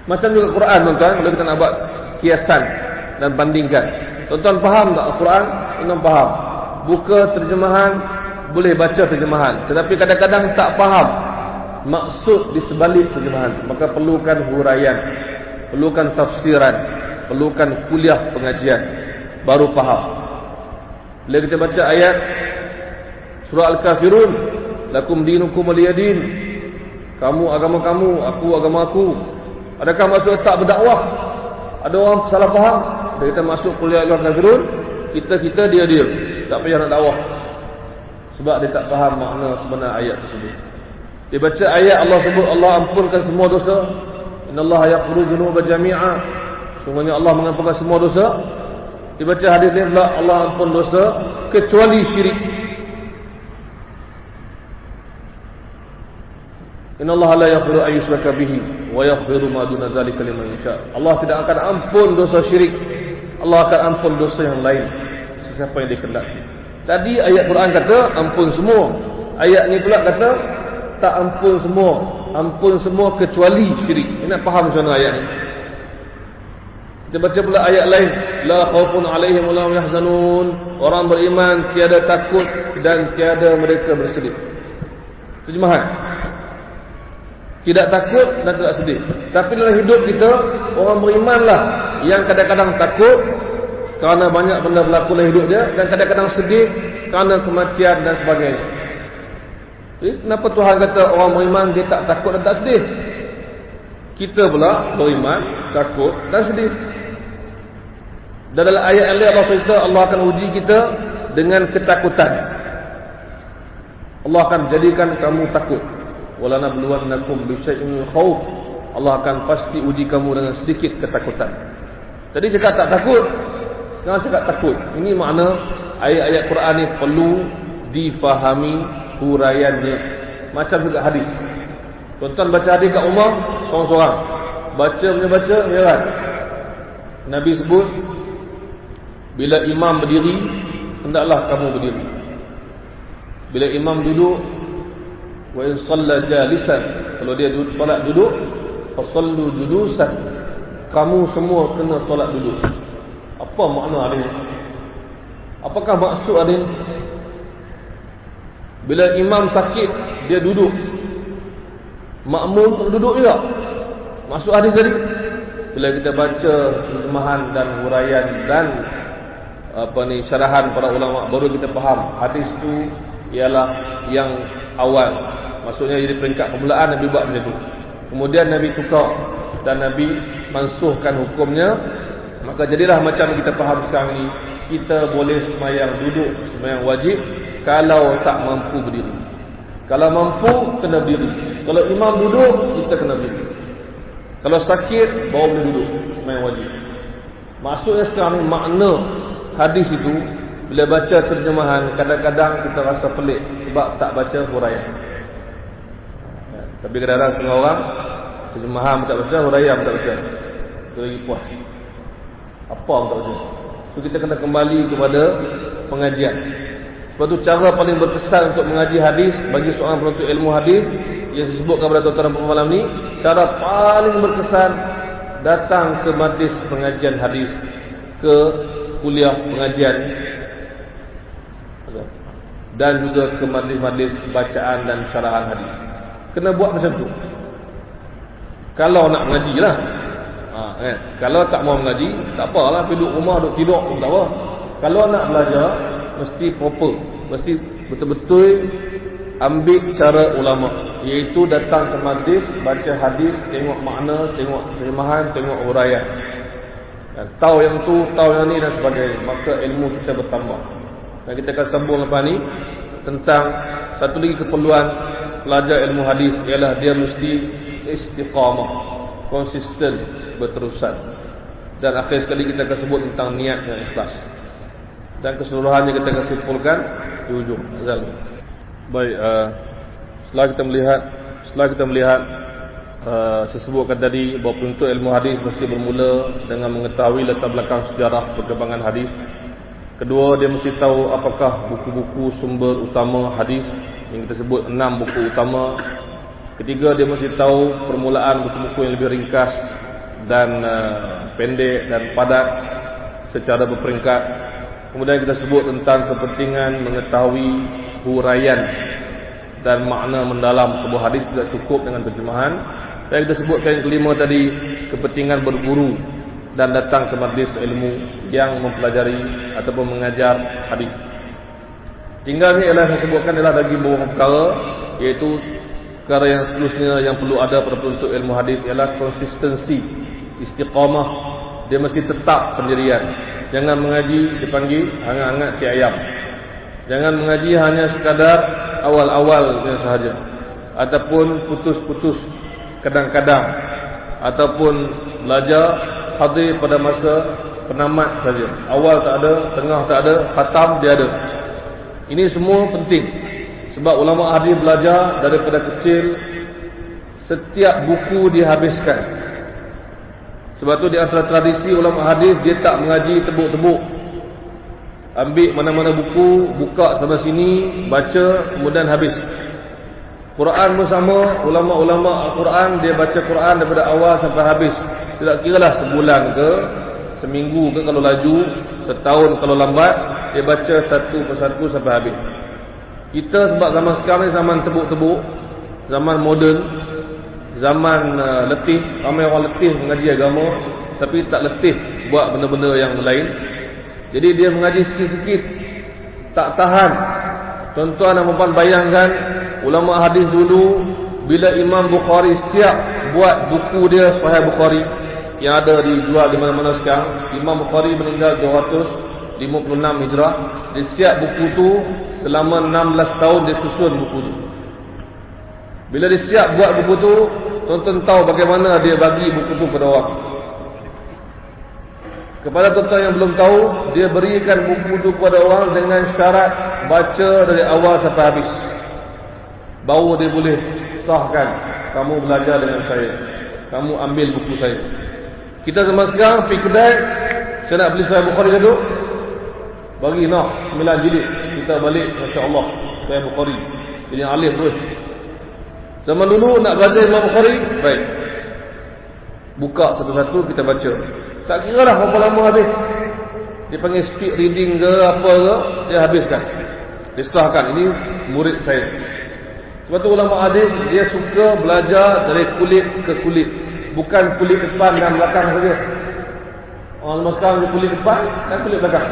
Macam juga Quran, tuan-tuan, kalau kita nak buat kiasan dan bandingkan. Tuan-tuan faham tak Al-Quran? Tuan-tuan faham. Buka terjemahan, boleh baca terjemahan. Tetapi kadang-kadang tak faham maksud di sebalik terjemahan. Maka perlukan huraian, perlukan tafsiran, perlukan kuliah pengajian, baru faham. Bila kita baca ayat surah Al-Kafirun, lakum dinukum waliyadin, kamu agama kamu, aku agama aku. Adakah maksud tak berdakwah? Ada orang salah faham. Kita masuk kuliah Al-Kafirun, kita dia tak payah nak dakwah. sebab dia tak faham makna sebenar ayat tersebut. Dia baca ayat Allah sebut Allah ampunkan semua dosa. Innallaha yaghfiru dzunuba jami'a. Sungguhnya Allah mengampunkan semua dosa. Dia baca hadis ni pula Allah ampun dosa kecuali syirik. Innallaha la yaghfiru an yushraka bihi wa yaghfiru ma duna dzalika liman yasha. Allah tidak akan ampun dosa syirik. Allah akan ampun dosa yang lain sesiapa yang dikehendaki. Tadi ayat Quran kata ampun semua. Ayat ni pula kata tak ampun semua. Ampun semua kecuali syirik. Ini nak faham macam mana ayat ni. Kita baca pula ayat lain. La khaufun alaihim wa la hum yahzanun. Orang beriman tiada takut dan tiada mereka bersedih. Terjemahan. Tidak takut dan tidak sedih. Tapi dalam hidup kita, orang berimanlah yang kadang-kadang takut kerana banyak benda berlaku dalam hidup dia, dan kadang-kadang sedih kerana kematian dan sebagainya. Jadi, kenapa Tuhan kata orang beriman dia tak takut dan tak sedih? Kita pula beriman, takut dan sedih. Dan dalam ayat yang lain Allah cerita Allah akan uji kita dengan ketakutan. Allah akan jadikan kamu takut. Wala nabluwannakum bisyai'in minal khauf. Allah akan pasti uji kamu dengan sedikit ketakutan. Tadi cakap tak takut, sekarang cakap takut. Ini makna ayat-ayat Quran ni perlu difahami huraiannya. Macam juga hadis. Tuan-tuan baca hadis kat rumah seorang-seorang. Baca heran. Nabi sebut bila imam berdiri, hendaklah kamu berdiri. Bila imam duduk, wa in shalla jalisan, kalau dia solat duduk, fa sallu julusan, kamu semua kena solat duduk. Apa makna hadis ini? Apakah maksud hadis ini? Bila imam sakit, dia duduk, makmum duduk juga. Maksud hadis tadi, bila kita baca terjemahan dan huraian dan syarahan para ulama, baru kita faham hadis tu ialah yang awal. Maksudnya jadi peringkat permulaan Nabi buat macam tu. Kemudian Nabi tukar dan Nabi mansuhkan hukumnya. Maka jadilah macam kita faham sekarang ni, kita boleh sembahyang duduk, sembahyang wajib kalau tak mampu berdiri. Kalau mampu kena berdiri. Kalau imam duduk, kita kena berdiri. Kalau sakit baru boleh duduk, sembahyang wajib. Maksudnya sekarang ni makna hadis itu bila baca terjemahan kadang-kadang kita rasa pelik sebab tak baca huraian. Tapi kadang-kadang setengah orang terjemahan tak baca, huraian tak baca. Itu lagi puas. Apa orang tak baca? So kita kena kembali kepada pengajian. Sebab tu cara paling berkesan untuk mengaji hadis bagi seorang penuntut ilmu hadis yang disebutkan kepada tuan-tuan malam ni, cara paling berkesan datang ke majlis pengajian hadis, ke kuliah pengajian, dan juga ke majlis-majlis bacaan dan syarahan hadis. Kena buat macam tu. Kalau nak mengaji lah. Kan? Kalau tak mau mengaji, tak apalah, pergi duduk rumah, duduk tidur pun tak apa. Kalau nak belajar, mesti proper. Mesti betul-betul ambil cara ulama, iaitu datang ke majlis, baca hadis, tengok makna, tengok terjemahan, tengok huraian. Tahu yang tu, tahu yang ni dan sebagainya. Maka ilmu kita bertambah. Dan kita akan sambung lepas ni tentang satu lagi keperluan pelajar ilmu hadis, ialah dia mesti istiqamah, konsisten, berterusan. Dan akhir sekali kita akan sebut tentang niat yang ikhlas. Dan keseluruhannya kita akan simpulkan di ujung. Azal. Baik, setelah kita melihat saya sebutkan tadi bahawa penuntut ilmu hadis mesti bermula dengan mengetahui latar belakang sejarah perkembangan hadis. Kedua, dia mesti tahu apakah buku-buku sumber utama hadis, yang kita sebut 6 buku utama. Ketiga, dia mesti tahu permulaan buku-buku yang lebih ringkas dan pendek dan padat secara berperingkat. Kemudian kita sebut tentang kepentingan mengetahui huraian dan makna mendalam sebuah hadis tidak cukup dengan terjemahan. Dan kita sebutkan yang kelima tadi, kepentingan berguru dan datang ke majlis ilmu yang mempelajari ataupun mengajar hadis. Tinggal ni ialah saya sebutkan ialah lagi beberapa perkara, iaitu perkara yang seterusnya yang perlu ada pada penuntut ilmu hadis ialah konsistensi, istiqamah. Dia mesti tetap pendirian. Jangan mengaji dipanggil hangat-hangat ti ayam. Jangan mengaji hanya sekadar awal-awalnya sahaja, ataupun putus-putus kadang-kadang, ataupun belajar hadir pada masa penamat saja. Awal tak ada, tengah tak ada, khatam dia ada. Ini semua penting. Sebab ulama hadis belajar daripada kecil, setiap buku dihabiskan. Sebab tu di antara tradisi ulama hadis, dia tak mengaji tebuk-tebuk. Ambil mana-mana buku, buka sampai sini, baca, kemudian habis. Quran pun sama, ulama-ulama Al-Quran, dia baca Quran daripada awal sampai habis. Tidak kiralah sebulan ke, seminggu ke kalau laju, setahun kalau lambat, dia baca satu persatu sampai habis. Kita sebab zaman sekarang ni zaman tebuk-tebuk, zaman moden, zaman letih, ramai orang letih mengaji agama, tapi tak letih buat benda-benda yang lain. Jadi dia mengaji sikit-sikit, tak tahan. Tuan-tuan dan puan bayangkan, ulama hadis dulu, bila Imam Bukhari siap buat buku dia Sahih Bukhari, yang ada dijual di mana-mana sekarang. Imam Bukhari meninggal 256 Hijrah. Dia siap buku tu selama 16 tahun dia susun buku tu. Bila dia siap buat buku tu, tuan-tuan tahu bagaimana dia bagi buku tu pada orang. Kepada tuan-tuan yang belum tahu, dia berikan buku tu kepada orang dengan syarat baca dari awal sampai habis. Baru dia boleh sahkan kamu belajar dengan saya, kamu ambil buku saya. Kita zaman sekarang pergi kedai, saya nak beli Sahih Bukhari satu, bagi nak 9 jilid, kita balik, Masya Allah, Sahih Bukhari, jadi alim terus. Zaman dulu nak belajar Imam Bukhari, baik, buka satu-satu kita baca, tak kira lah berapa lama habis. Dia panggil speed reading ke apa ke, dia habiskan, dia setelahkan, ini murid saya. Sebab tu ulama hadis, dia suka belajar dari kulit ke kulit, bukan kulit depan dan belakang saja. Orang sekarang dia kulit depan dan kulit belakang.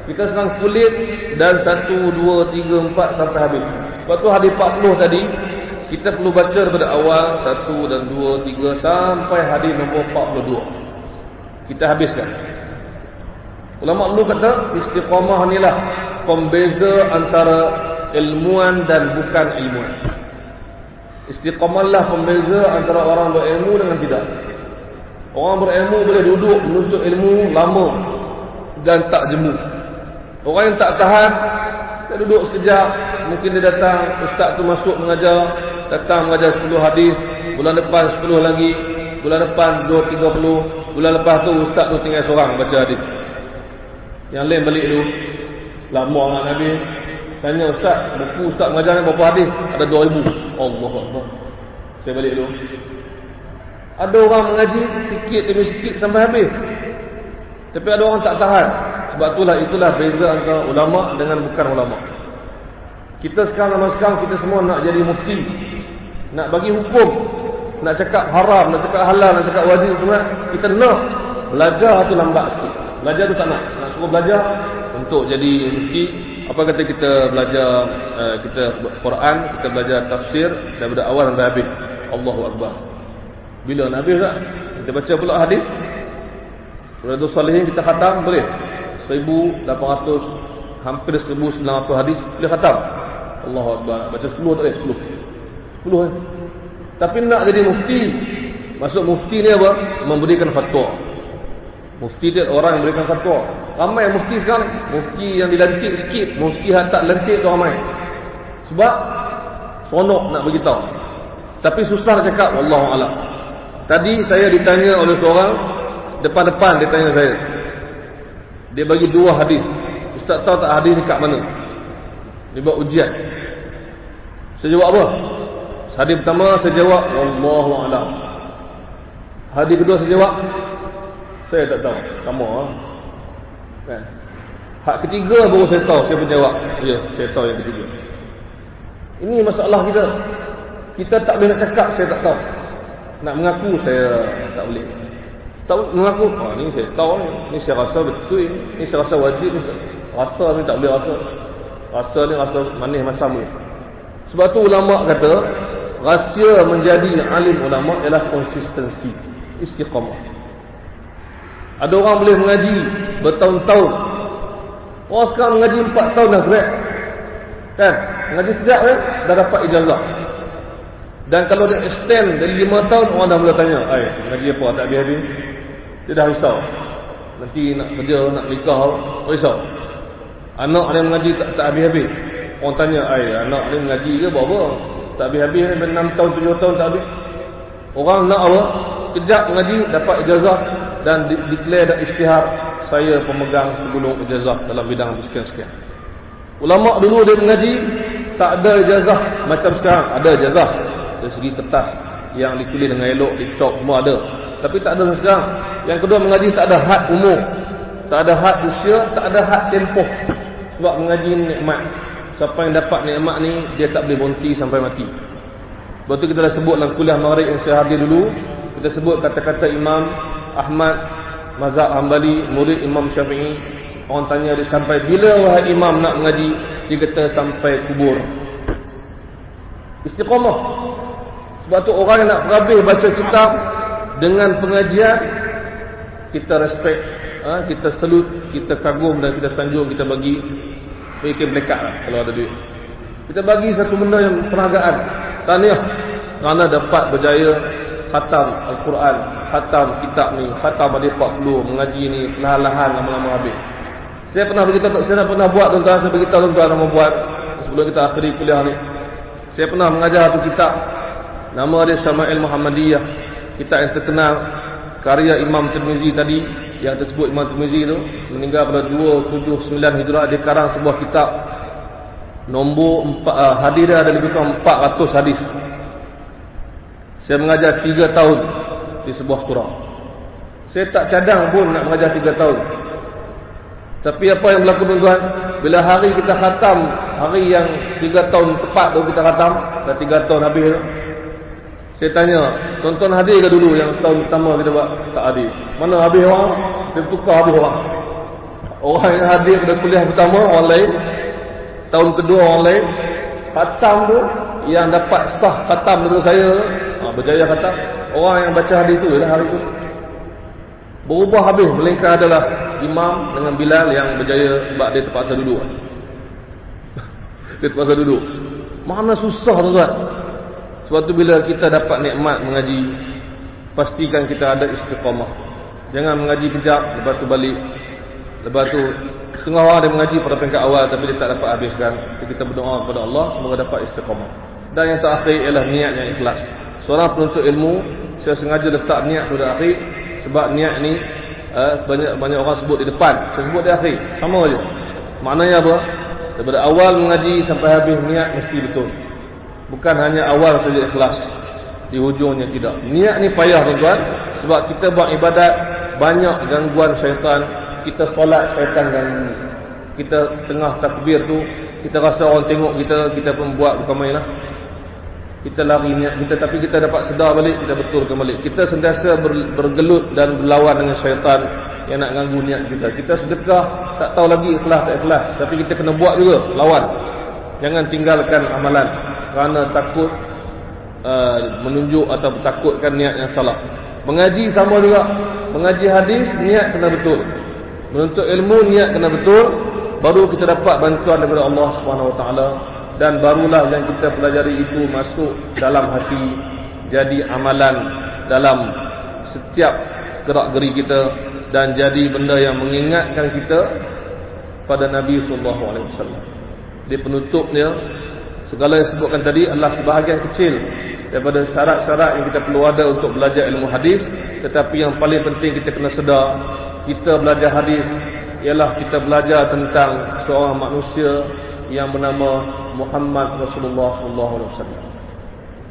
Kita sekarang kulit dan 1, 2, 3, 4 sampai habis. Sebab tu hadis 40 tadi, kita perlu baca daripada awal 1 dan 2, 3 sampai hadis nombor 42. Kita habiskan. Ulama dulu kata istiqamah inilah pembeza antara ilmuwan dan bukan ilmuwan. Istiqamahlah pembeza antara orang berilmu dengan tidak. Orang berilmu boleh duduk menuntut ilmu lama dan tak jemu. Orang yang tak tahan, dia duduk sekejap, mungkin dia datang, ustaz tu masuk mengajar, datang mengajar 10 hadis, bulan depan 10 lagi, bulan depan 2-30, bulan lepas tu ustaz tu tinggal seorang baca hadis. Yang lain balik dulu, lama nak habis. Tanya ustaz, buku ustaz mengajar ni berapa hadis? Ada 2000. Allahuakbar. Saya balik dulu. Ada orang mengaji sikit demi sikit sampai habis. Tapi ada orang tak tahan. Sebab itulah beza antara ulama dengan bukan ulama. Kita sekarang kita semua nak jadi mufti, nak bagi hukum, nak cakap haram, nak cakap halal, nak cakap wajib semua. Kita nak belajar tu lambat sikit. Belajar tu tak nak suruh belajar untuk jadi mufti. Apa kata kita belajar kita Quran, kita belajar tafsir daripada awal sampai habis. Allahu Akbar. Bila nak habis tak? Kita baca pula hadis. Riyadhus Shalihin kita khatam boleh. 1800 hampir 1900 hadis boleh khatam. Allahu Akbar. Baca 10 tak boleh? 10 Tapi nak jadi mufti. Maksud mufti ni apa? Memberikan fatwa. Mufti dia orang yang memberikan fatwa. Ramai mufti sekarang, mufti yang dilantik sikit, mufti yang tak lantik tu ramai. Sebab sonok nak beritahu, tapi susah nak cakap. Wallahu a'lam. Tadi saya ditanya oleh seorang, depan-depan dia tanya saya, dia bagi 2 hadis. Ustaz tahu tak hadis ni kat mana? Dia buat ujian. Saya jawab apa? Hadis pertama saya jawab wallahu a'lam. Hadis kedua saya jawab saya tak tahu. Sama kan? Hak ketiga baru saya tahu, saya pun jawab, ya, saya tahu yang ketiga. Ini masalah kita. Kita tak boleh nak cakap saya tak tahu. Nak mengaku saya tak boleh. Tak mengaku, ni saya tahu ni saya rasa betul ni saya rasa wajib ni. Rasa ni tak boleh rasa. Rasa ni rasa manis masam ni. Sebab tu ulama kata rahsia menjadi alim ulama ialah konsistensi, istiqamah. Ada orang boleh mengaji bertahun-tahun. Orang sekarang mengaji 4 tahun dah grad. Kan? Mengaji kejap dah dapat ijazah. Dan kalau dia extend dari 5 tahun, orang dah mula tanya, mengaji apa tak habis-habis? Dia dah risau. Nanti nak kerja, nak nikah, risau. Anak dia mengaji tak habis-habis. Orang tanya, anak dia mengaji ke buat apa? Tak habis-habis ni, 6 tahun, 7 tahun tak habis. Orang nak apa? Sekejap mengaji, dapat ijazah dan declare dan isytihar, saya pemegang segulung ijazah dalam bidang sekian-sekian. Ulama dulu dia mengaji tak ada ijazah macam sekarang. Ada ijazah dari segi kertas yang ditulis dengan elok, dicop, semua ada. Tapi tak ada sekarang. Yang kedua, mengaji tak ada had umur, tak ada had usia, tak ada had tempoh. Sebab mengaji ni nikmat. Siapa yang dapat nikmat ni, dia tak boleh berhenti sampai mati. Sebab tu kita dah sebut dalam kuliah maghrib yang saya hadir dulu, kita sebut kata-kata Imam Ahmad mazhab Hanbali, murid Imam Syafi'i. Orang tanya dia, sampai bila wahai imam nak mengaji? Dia kata sampai kubur. Istiqamah. Sebab tu orang yang nak berhabis baca kitab dengan pengajian, kita respect, kita salute, kita kagum dan kita sanjung, kita bagi fikir melekat lah kalau ada duit. Kita bagi satu benda yang perhargaan. Tahniah kerana dapat berjaya khatam Al-Quran, khatam kitab ni, khatam ada 40, mengaji ni perlahan-lahan lama-lama habis. Saya pernah beritahu, saya pernah buat tuan-tuan, saya beritahu tuan-tuan nak membuat sebelum kita akhiri kuliah ni. Saya pernah mengajar satu kitab, nama dia Syama'il Muhammadiyah, kitab yang terkenal, karya Imam Tirmizi tadi, yang tersebut Imam Tirmizi tu meninggal pada 279 Hijrah. Dia karang sebuah kitab, nombor 4, hadis dia ada lebih kurang 400 hadis. Saya mengajar 3 tahun di sebuah surah. Saya tak cadang pun nak mengajar 3 tahun. Tapi apa yang berlaku tuan-tuan, bila hari kita khatam, hari yang 3 tahun tepat tu kita khatam, dah 3 tahun habis tu, saya tanya, tuan-tuan hadir ke dulu yang tahun pertama kita buat? Tak hadir. Mana habis orang? Dia tukar habis orang. Orang yang hadir pada kuliah pertama orang lain, tahun kedua orang lain. Khatam tu, yang dapat sah khatam daripada saya, berjaya khatam, orang yang baca hadis tu ialah hari tu berubah habis. Melainkan adalah imam dengan Bilal yang berjaya sebab dia terpaksa duduk. Dia terpaksa duduk. Mana susah tuan-tuan. Sebab tu bila kita dapat nikmat mengaji, pastikan kita ada istiqamah. Jangan mengaji kejap, lepas tu balik. Lepas tu setengah orang dia mengaji pada peringkat awal tapi dia tak dapat habiskan. Jadi kita berdoa kepada Allah semoga dapat istiqamah. Dan yang terakhir ialah niat yang ikhlas. Seorang penuntut ilmu, saya sengaja letak niat tu di akhir, sebab niat ni banyak orang sebut di depan, saya sebut di akhir, sama aja. Maknanya apa? Daripada awal mengaji sampai habis, niat mesti betul. Bukan hanya awal saja ikhlas, di hujungnya tidak. Niat ni payah tuan-tuan, sebab kita buat ibadat banyak gangguan syaitan. Kita solat, syaitan ganggu. Kita tengah takbir tu, kita rasa orang tengok kita pun buat bukan main lah. Kita lari niat kita, tapi kita dapat sedar balik, kita betulkan balik. Kita sentiasa bergelut dan berlawan dengan syaitan yang nak ganggu niat kita. Kita sedekah, tak tahu lagi ikhlas tak ikhlas, tapi kita kena buat juga, lawan. Jangan tinggalkan amalan kerana takut menunjuk atau takutkan niat yang salah. Mengaji sama juga. Mengaji hadis, niat kena betul. Menuntut ilmu, niat kena betul. Baru kita dapat bantuan daripada Allah Subhanahu Wa Taala. Dan barulah yang kita pelajari itu masuk dalam hati, jadi amalan dalam setiap gerak-geri kita, dan jadi benda yang mengingatkan kita pada Nabi SAW. Di penutupnya, segala yang disebutkan tadi adalah sebahagian kecil daripada syarat-syarat yang kita perlu ada untuk belajar ilmu hadis. Tetapi yang paling penting kita kena sedar, kita belajar hadis ialah kita belajar tentang seorang manusia yang bernama Muhammad Rasulullah SAW.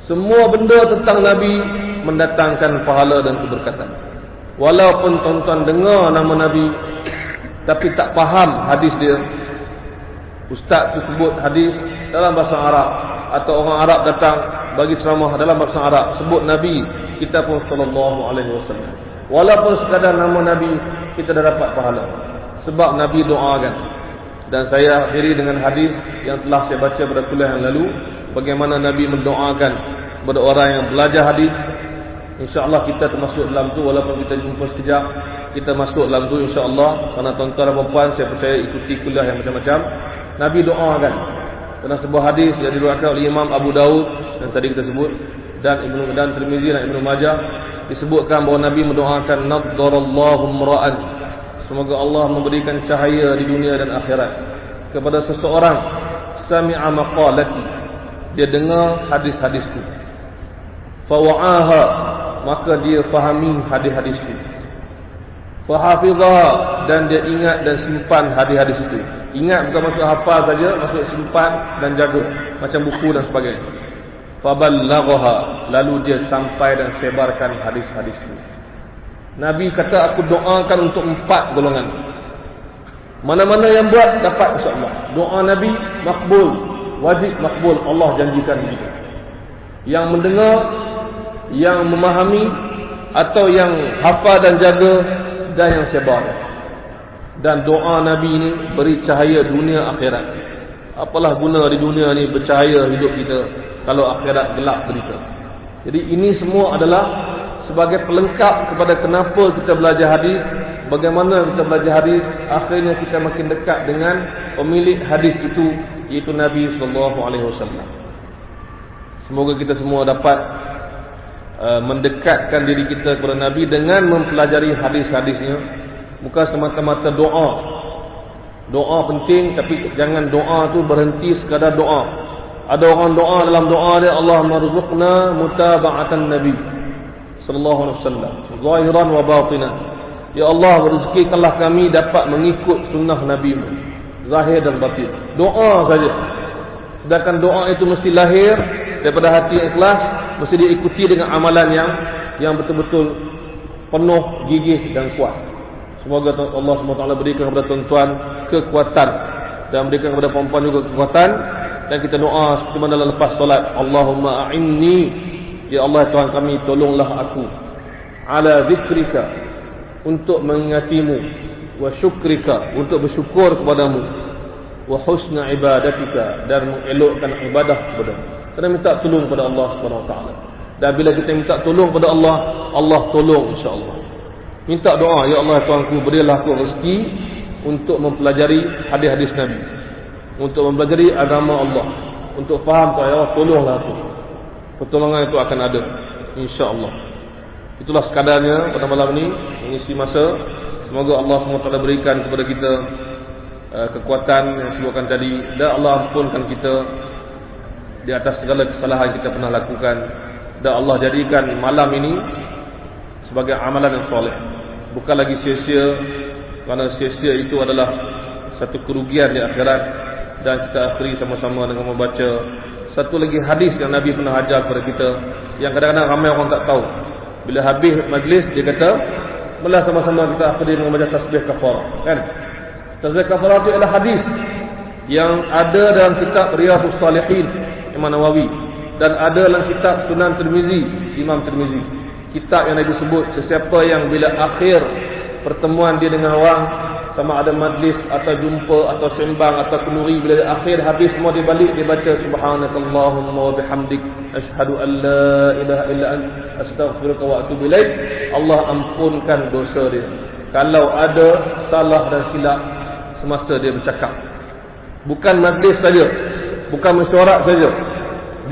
Semua benda tentang Nabi mendatangkan pahala dan keberkatan. Walaupun tuan-tuan dengar nama Nabi tapi tak faham hadis dia, ustaz tu sebut hadis dalam bahasa Arab, atau orang Arab datang bagi ceramah dalam bahasa Arab, sebut Nabi, kita pun SAW, walaupun sekadar nama Nabi, kita dah dapat pahala. Sebab Nabi doakan. Dan saya akhiri dengan hadis yang telah saya baca pada kuliah yang lalu, bagaimana Nabi mendoakan kepada orang yang belajar hadis. InsyaAllah kita termasuk dalam tu, walaupun kita jumpa sekejap, kita masuk dalam tu insyaAllah. Kerana tuan-tuan dan puan, saya percaya ikuti kuliah yang macam-macam. Nabi doakan dalam sebuah hadis yang diriwayatkan oleh Imam Abu Daud yang tadi kita sebut, dan Tirmizi dan Ibnu Majah, disebutkan bahawa Nabi mendoakan naddarallahu imra'an, semoga Allah memberikan cahaya di dunia dan akhirat kepada seseorang sami'a maqalati, dia dengar hadis-hadisku, fawa'aha, maka dia fahami hadis-hadisku, fahafizah, dan dia ingat dan simpan hadis-hadis itu. Ingat bukan maksud hafal saja, maksud simpan dan jaga macam buku dan sebagainya. Faballaghaha, lalu dia sampai dan sebarkan hadis-hadis itu. Nabi kata, aku doakan untuk 4 golongan. Mana-mana yang buat dapat insya-Allah. Doa Nabi makbul, wajib makbul, Allah janjikan begitu. Yang mendengar, yang memahami, atau yang hafal dan jaga, dan yang sebar. Dan doa Nabi ini beri cahaya dunia akhirat. Apalah guna di dunia ni bercahaya hidup kita kalau akhirat gelap derita. Jadi ini semua adalah sebagai pelengkap kepada kenapa kita belajar hadis, bagaimana kita belajar hadis, akhirnya kita makin dekat dengan pemilik hadis itu, iaitu Nabi sallallahu alaihi wasallam. Semoga kita semua dapat mendekatkan diri kita kepada Nabi dengan mempelajari hadis-hadisnya. Bukan semata-mata doa. Doa penting, tapi jangan doa tu berhenti sekadar doa. Ada orang doa, dalam doa dia, Allahumma rzuqna mutaba'atan Nabi sallallahu alaihi wasallam zahiran wa batinan. Ya Allah, rezekikanlah kami dapat mengikut sunnah Nabi zahir dan batin. Doa saja. Sedangkan doa itu mesti lahir daripada hati ikhlas, mesti diikuti dengan amalan yang betul-betul penuh, gigih dan kuat. Semoga Allah SWT berikan kepada tuan-tuan kekuatan dan berikan kepada perempuan juga kekuatan. Dan kita doa seperti mana dalam lepas solat, Allahumma a'inni, ya Allah Tuhan kami, tolonglah aku, ala zikrika, untuk mengingatimu, wa syukrika, untuk bersyukur kepadamu, wa husna ibadatika, dan mengelokkan ibadah kepadamu. Kita minta tolong kepada Allah SWT. Dan bila kita minta tolong kepada Allah, Allah tolong insya-Allah. Minta doa, ya Allah Tuhanku, berilah aku rezeki untuk mempelajari hadis-hadis Nabi, untuk mempelajari agama Allah, untuk faham, ya Allah tolonglah aku. Pertolongan itu akan ada insya-Allah. Itulah sekadarnya pada malam ini mengisi masa. Semoga Allah SWT berikan kepada kita kekuatan yang sebutkan tadi, dan Allah ampunkan kita di atas segala kesalahan kita pernah lakukan, dan Allah jadikan malam ini sebagai amalan yang soleh, bukan lagi sia-sia, kerana sia-sia itu adalah satu kerugian di akhirat. Dan kita akhiri sama-sama dengan membaca satu lagi hadis yang Nabi pernah ajar kepada kita, yang kadang-kadang ramai orang tak tahu. Bila habis majlis, dia kata, malah sama-sama kita akhiri dengan membaca tasbih kafarah, kan? Tasbih kafarah itu adalah hadis yang ada dalam kitab Riyadhus Shalihin Imam Nawawi, dan ada dalam kitab Sunan Tirmizi Imam Tirmizi. Kitab yang Nabi sebut, sesiapa yang bila akhir pertemuan dia dengan orang, sama ada majlis atau jumpa atau sembang atau kenduri, bila dia akhir habis semua dia balik, dia baca subhanakallahumma wa bihamdik asyhadu an la ilaha illa anta astaghfiruka wa atubu ilaik, Allah ampunkan dosa dia kalau ada salah dan silap semasa dia bercakap. Bukan majlis saja, bukan mesyuarat saja,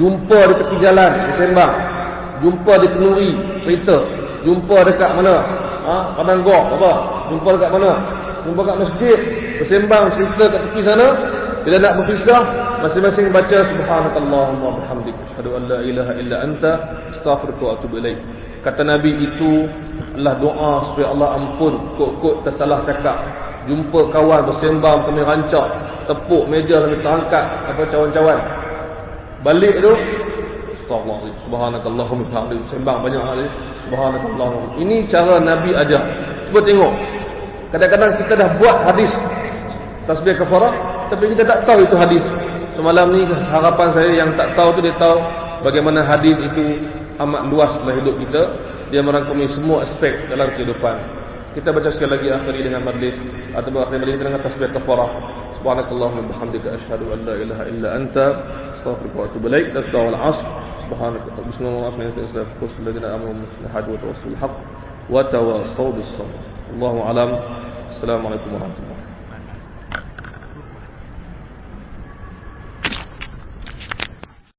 jumpa di tepi jalan bersembang, jumpa di kenduri cerita, jumpa dekat mana, padang gok apa, jumpa dekat mana, jumpa kat masjid bersembang cerita kat tepi sana. Bila nak berpisah, masing-masing baca subhanakallahumma wa bihamdik asyhadu an la ilaha illa anta astaghfiruka wa atubu ilaik. Kata Nabi, itu adalah doa supaya Allah ampun kot-kot tersalah cakap. Jumpa kawan bersembang kami rancak, tepuk meja kami terangkat apa cawan-cawan, balik tu astagfirullah, subhanakallahumma bihamdik, sembang banyak kali subhanakallahumma. Ini cara Nabi ajar. Cuba tengok, kadang-kadang kita dah buat hadis tasbih kafarah, tapi kita tak tahu itu hadis. Semalam ni harapan saya yang tak tahu tu dia tahu bagaimana hadis itu amat luas dalam hidup kita. Dia merangkumi semua aspek dalam kehidupan. Kita baca sekali lagi akhiri dengan majlis, atau akhiri majlis dengan tasbih kafarah. Subhanakallahumma bihamdika asyhadu an la ilaha illa anta astaghfiruka wa atubu ilaik. Tasbih al-'asr. Subhanaka bismillahirrahmanirrahim. Wa tawassaw bis sabr. Allahu a'lam. Assalamualaikum warahmatullahi wabarakatuh.